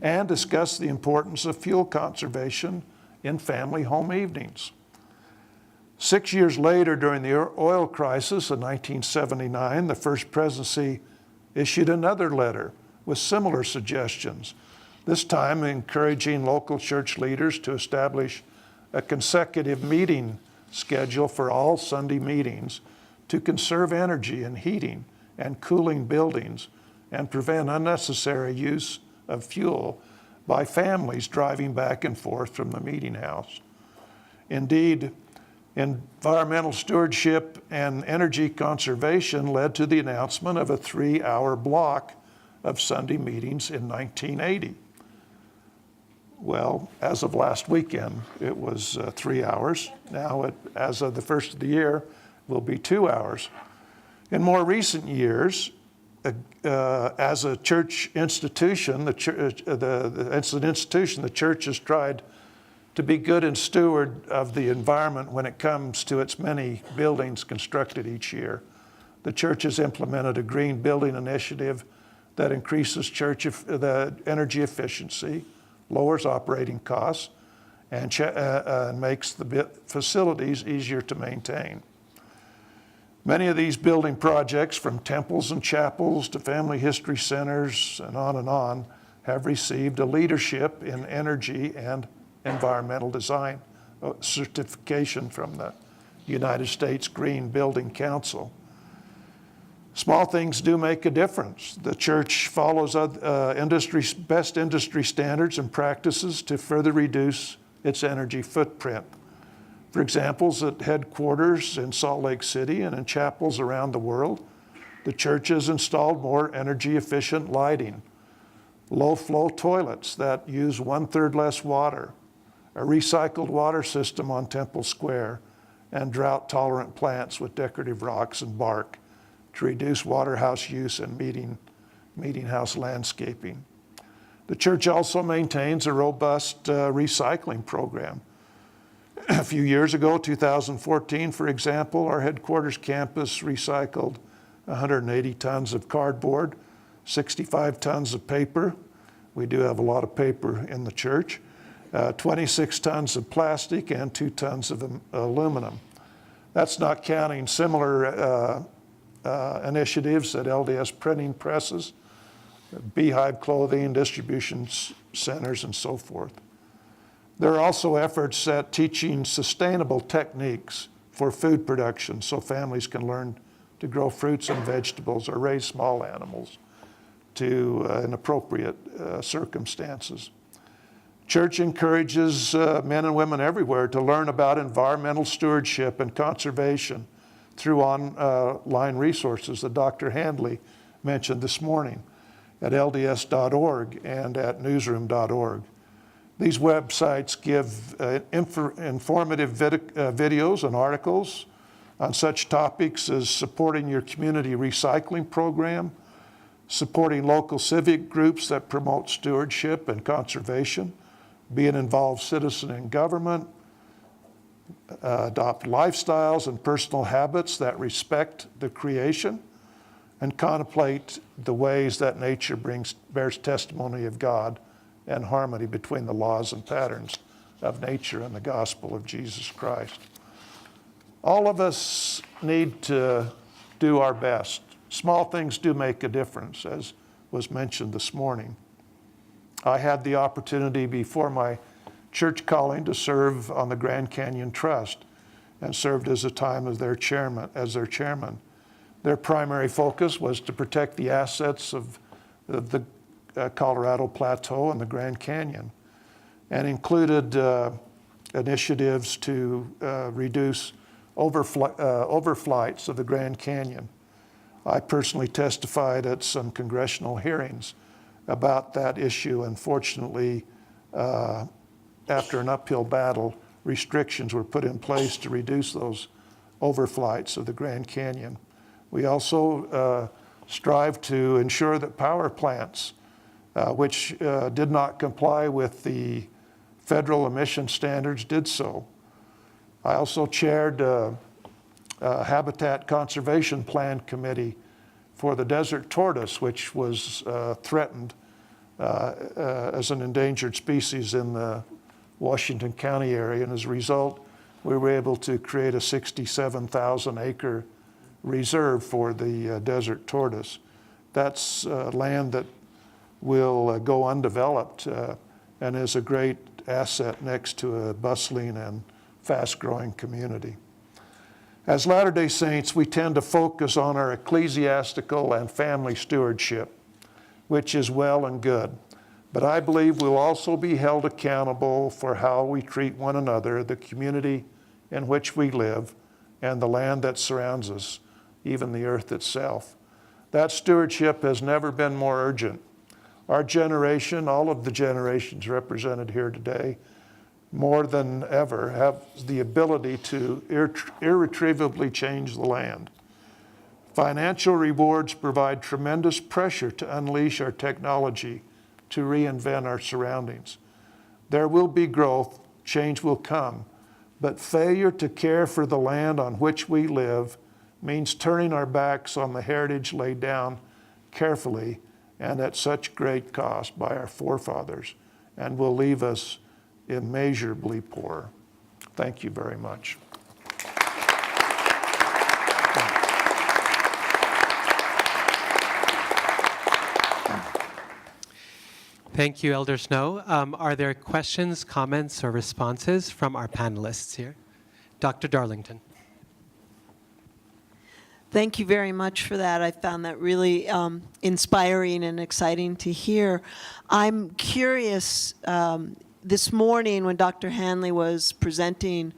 and discuss the importance of fuel conservation in family home evenings. 6 years later, during the oil crisis in 1979, the First Presidency issued another letter with similar suggestions, this time encouraging local church leaders to establish a consecutive meeting schedule for all Sunday meetings to conserve energy in heating and cooling buildings and prevent unnecessary use of fuel by families driving back and forth from the meeting house. Indeed, environmental stewardship and energy conservation led to the announcement of a 3-hour block of Sunday meetings in 1980. Well, as of last weekend, it was 3 hours. Now, as of the first of the year, will be 2 hours. In more recent years, as a church institution, the church has tried to be good and steward of the environment when it comes to its many buildings constructed each year. The church has implemented a green building initiative that increases the energy efficiency, lowers operating costs, and makes the facilities easier to maintain. Many of these building projects, from temples and chapels to family history centers and on, have received a leadership in energy and environmental design certification from the United States Green Building Council. Small things do make a difference. The church follows best industry standards and practices to further reduce its energy footprint. For examples, at headquarters in Salt Lake City and in chapels around the world, the church has installed more energy-efficient lighting, low-flow toilets that use 1/3 less water, a recycled water system on Temple Square, and drought-tolerant plants with decorative rocks and bark to reduce waterhouse use and meeting house landscaping. The church also maintains a robust recycling program. A few years ago, 2014, for example, our headquarters campus recycled 180 tons of cardboard, 65 tons of paper. We do have a lot of paper in the church. 26 tons of plastic and 2 tons of aluminum. That's not counting similar initiatives at LDS printing presses, Beehive clothing, distribution centers, and so forth. There are also efforts at teaching sustainable techniques for food production so families can learn to grow fruits and vegetables or raise small animals in appropriate circumstances. Church encourages men and women everywhere to learn about environmental stewardship and conservation through online resources that Dr. Handley mentioned this morning at lds.org and at newsroom.org. These websites give informative videos and articles on such topics as supporting your community recycling program, supporting local civic groups that promote stewardship and conservation, be an involved citizen in government, adopt lifestyles and personal habits that respect the creation, and contemplate the ways that nature bears testimony of God and harmony between the laws and patterns of nature and the gospel of Jesus Christ. All of us need to do our best. Small things do make a difference, as was mentioned this morning. I had the opportunity before my church calling to serve on the Grand Canyon Trust and served as their chairman. Their primary focus was to protect the assets of the Colorado Plateau and the Grand Canyon, and included initiatives to reduce overflights of the Grand Canyon. I personally testified at some congressional hearings about that issue, and fortunately, after an uphill battle, restrictions were put in place to reduce those overflights of the Grand Canyon. We also strive to ensure that power plants, which did not comply with the federal emission standards, did so. I also chaired a Habitat Conservation Plan Committee for the desert tortoise, which was threatened as an endangered species in the Washington County area. And as a result, we were able to create a 67,000 acre reserve for the desert tortoise. That's land that will go undeveloped and is a great asset next to a bustling and fast-growing community. As Latter-day Saints, we tend to focus on our ecclesiastical and family stewardship, which is well and good. But I believe we'll also be held accountable for how we treat one another, the community in which we live, and the land that surrounds us, even the earth itself. That stewardship has never been more urgent. Our generation, all of the generations represented here today, more than ever, have the ability to irretrievably change the land. Financial rewards provide tremendous pressure to unleash our technology to reinvent our surroundings. There will be growth, change will come, but failure to care for the land on which we live means turning our backs on the heritage laid down carefully and at such great cost by our forefathers, and will leave us immeasurably poor. Thank you very much. Thank you, Elder Snow. Are there questions, comments, or responses from our panelists here? Dr. Darlington. Thank you very much for that. I found that really inspiring and exciting to hear. I'm curious, this morning when Dr. Handley was presenting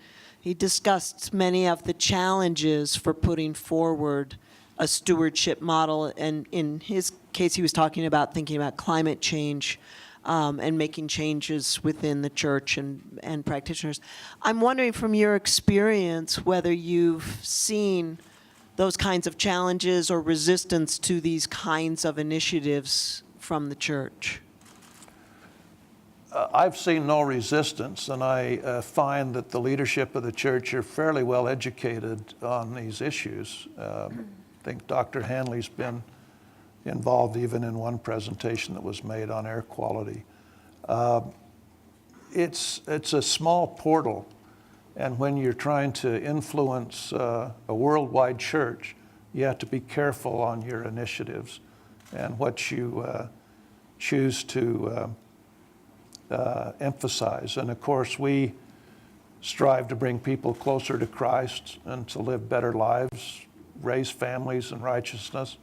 He discussed many of the challenges for putting forward a stewardship model, and in his case, he was talking about thinking about climate change and making changes within the church and practitioners. I'm wondering, from your experience, whether you've seen those kinds of challenges or resistance to these kinds of initiatives from the church. I've seen no resistance, and I find that the leadership of the church are fairly well educated on these issues. I think Dr. Hanley's been involved even in one presentation that was made on air quality. It's a small portal, and when you're trying to influence a worldwide church, you have to be careful on your initiatives and what you choose to emphasize. And of course, we strive to bring people closer to Christ and to live better lives, raise families in righteousness.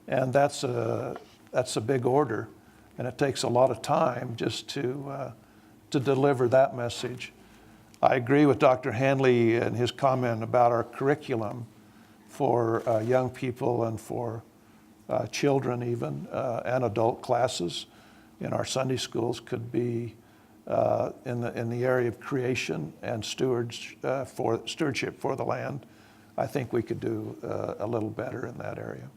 And that's a big order, and it takes a lot of time just to deliver that message. I agree with Dr. Hanley and his comment about our curriculum for young people and for children even, and adult classes in our Sunday schools could be in the area of creation and stewardship for the land. I think we could do a little better in that area.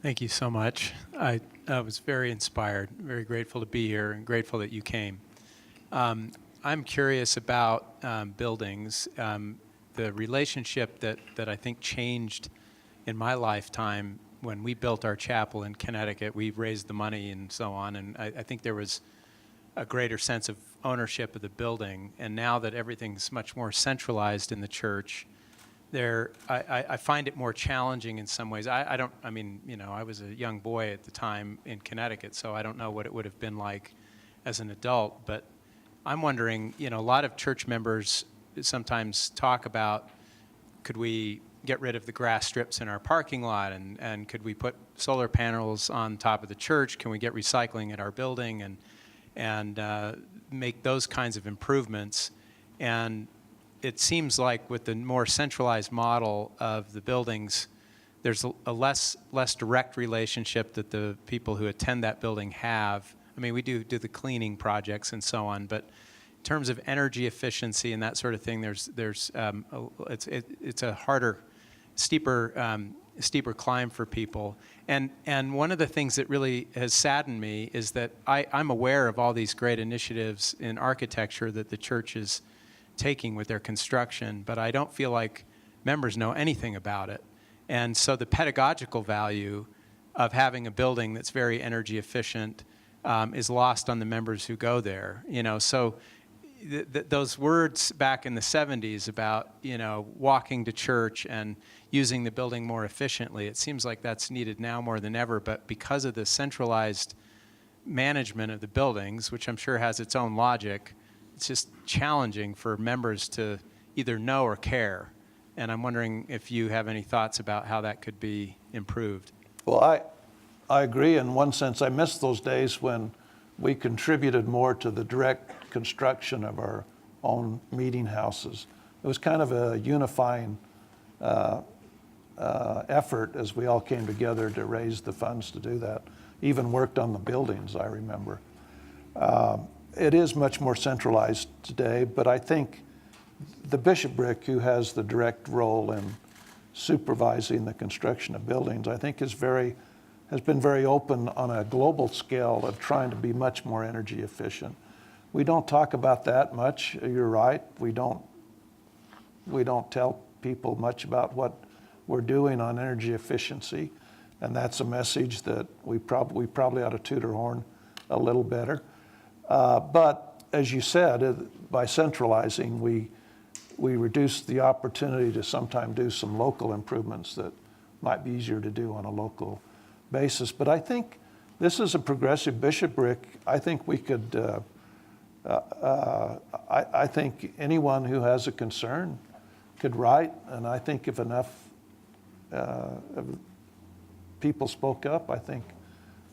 Thank you so much. I was very inspired, very grateful to be here, and grateful that you came. I'm curious about buildings. The relationship that I think changed in my lifetime when we built our chapel in Connecticut. We raised the money and so on, and I think there was a greater sense of ownership of the building. And now that everything's much more centralized in the church, I find it more challenging in some ways. I was a young boy at the time in Connecticut, so I don't know what it would have been like as an adult. But I'm wondering, a lot of church members sometimes talk about, could we get rid of the grass strips in our parking lot, and could we put solar panels on top of the church? Can we get recycling at our building and make those kinds of improvements? And it seems like with the more centralized model of the buildings, there's a less direct relationship that the people who attend that building have. I mean, we do the cleaning projects and so on, but in terms of energy efficiency and that sort of thing, it's a harder, steeper climb for people. And one of the things that really has saddened me is that I'm aware of all these great initiatives in architecture that the church is taking with their construction, but I don't feel like members know anything about it. And so the pedagogical value of having a building that's very energy efficient is lost on the members who go there. So those words back in the 70s about walking to church and using the building more efficiently, it seems like that's needed now more than ever. But because of the centralized management of the buildings, which I'm sure has its own logic, it's just challenging for members to either know or care. And I'm wondering if you have any thoughts about how that could be improved. Well, I agree in one sense. I miss those days when we contributed more to the direct construction of our own meeting houses. It was kind of a unifying effort as we all came together to raise the funds to do that. Even worked on the buildings, I remember. It is much more centralized today, but I think the bishopric, who has the direct role in supervising the construction of buildings, I think has been very open on a global scale of trying to be much more energy efficient. We don't talk about that much. You're right. We don't tell people much about what we're doing on energy efficiency, and that's a message that we probably ought to toot our horn a little better. But as you said, by centralizing, we reduce the opportunity to sometimes do some local improvements that might be easier to do on a local basis. But I think this is a progressive bishopric. I think we could, I think anyone who has a concern could write, and I think if enough people spoke up, I think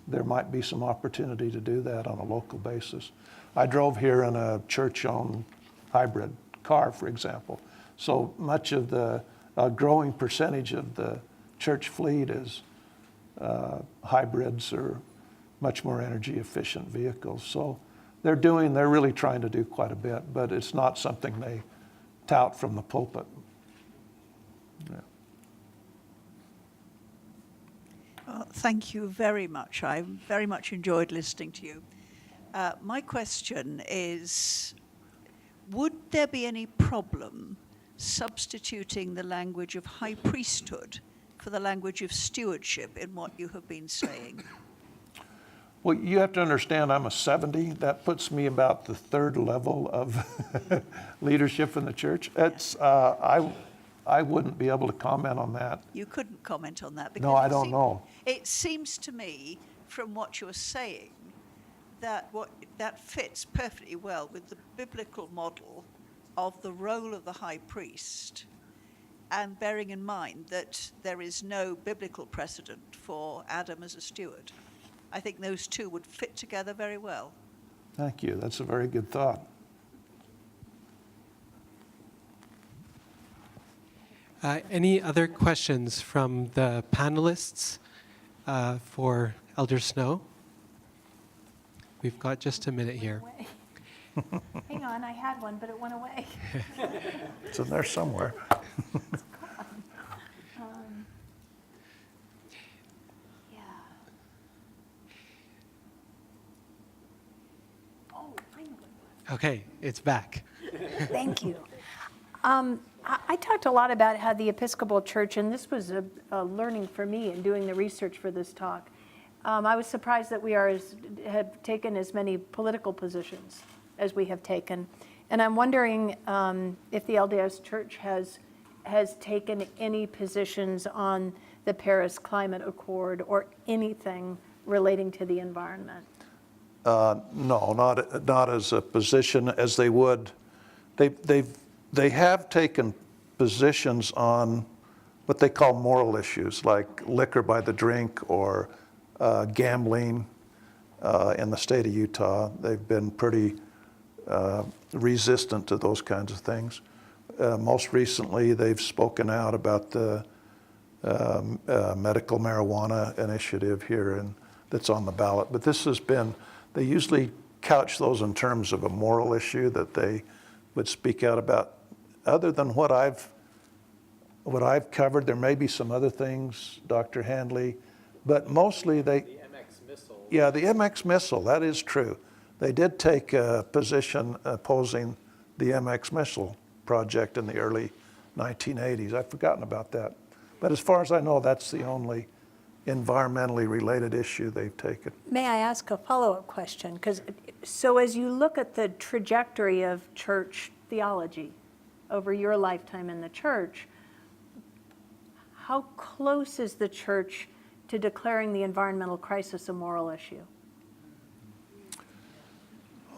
there might be some opportunity to do that on a local basis. I drove here in a church-owned hybrid car, for example. So much of the growing percentage of the church fleet is hybrids or much more energy efficient vehicles. So they're really trying to do quite a bit, but it's not something they tout from the pulpit. Yeah. Well, thank you very much. I very much enjoyed listening to you. My question is, would there be any problem substituting the language of high priesthood for the language of stewardship in what you have been saying? Well, you have to understand I'm a 70. That puts me about the third level of leadership in the church. I wouldn't be able to comment on that. You couldn't comment on that because No, I don't know. It seems to me, from what you're saying, that that fits perfectly well with the biblical model of the role of the high priest, and bearing in mind that there is no biblical precedent for Adam as a steward. I think those two would fit together very well. Thank you. That's a very good thought. Any other questions from the panelists for Elder Snow? We've got just a minute here. Hang on, I had one, but it went away. It's in there somewhere. Yeah. Oh, I know what it was. Okay, it's back. Thank you. I talked a lot about how the Episcopal Church, and this was a learning for me in doing the research for this talk. I was surprised that we have taken as many political positions as we have taken. And I'm wondering if the LDS Church has taken any positions on the Paris Climate Accord or anything relating to the environment. No, not as a position as they would. They have taken positions on what they call moral issues, like liquor by the drink or gambling in the state of Utah. They've been pretty resistant to those kinds of things. Most recently, they've spoken out about the medical marijuana initiative here that's on the ballot. But this has been, they usually couch those in terms of a moral issue that they would speak out about. Other than what I've covered, there may be some other things, Dr. Handley, but mostly they... The MX missile. Yeah, the MX missile, that is true. They did take a position opposing the MX missile project in the early 1980s. I've forgotten about that. But as far as I know, that's the only environmentally related issue they've taken. May I ask a follow-up question? So as you look at the trajectory of church theology over your lifetime in the church, how close is the church to declaring the environmental crisis a moral issue?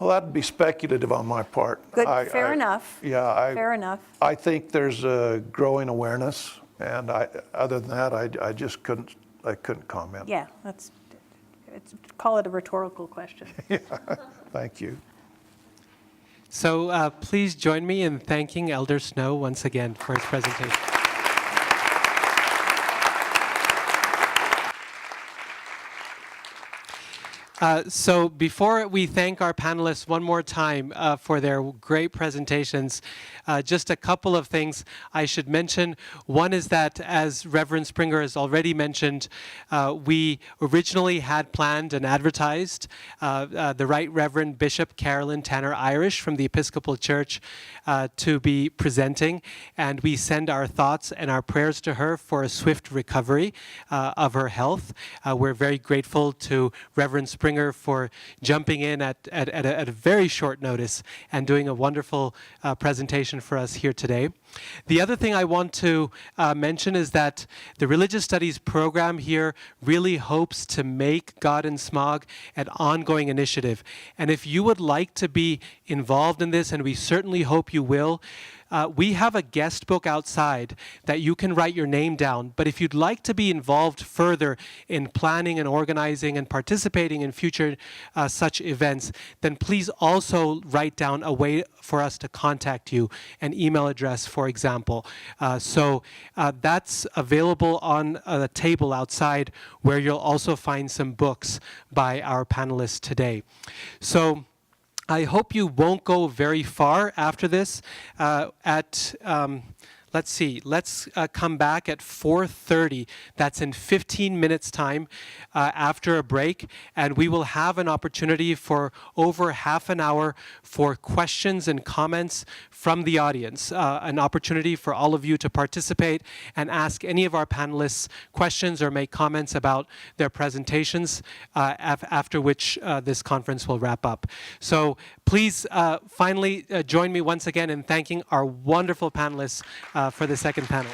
Well, that'd be speculative on my part. Good, fair enough. Yeah, fair enough. I think there's a growing awareness, and other than that, I just couldn't comment. Yeah, call it a rhetorical question. Yeah, thank you. So please join me in thanking Elder Snow once again for his presentation. So before we thank our panelists one more time for their great presentations, just a couple of things I should mention. One is that, as Reverend Springer has already mentioned, we originally had planned and advertised the Right Reverend Bishop Carolyn Tanner Irish from the Episcopal Church to be presenting, and we send our thoughts and our prayers to her for a swift recovery of her health. We're very grateful to Reverend Springer for jumping in at a very short notice and doing a wonderful presentation for us here today. The other thing I want to mention is that the Religious Studies program here really hopes to make God in Smog an ongoing initiative. And if you would like to be involved in this, and we certainly hope you will, We have a guest book outside that you can write your name down, but if you'd like to be involved further in planning and organizing and participating in future such events, then please also write down a way for us to contact you, an email address, for example. So that's available on the table outside, where you'll also find some books by our panelists today. So I hope you won't go very far after this. Let's see, let's come back at 4:30. That's in 15 minutes time after a break. And we will have an opportunity for over half an hour for questions and comments from the audience. An opportunity for all of you to participate and ask any of our panelists questions or make comments about their presentations, after which this conference will wrap up. So please finally join me once again in thanking our wonderful panelists for the second panel.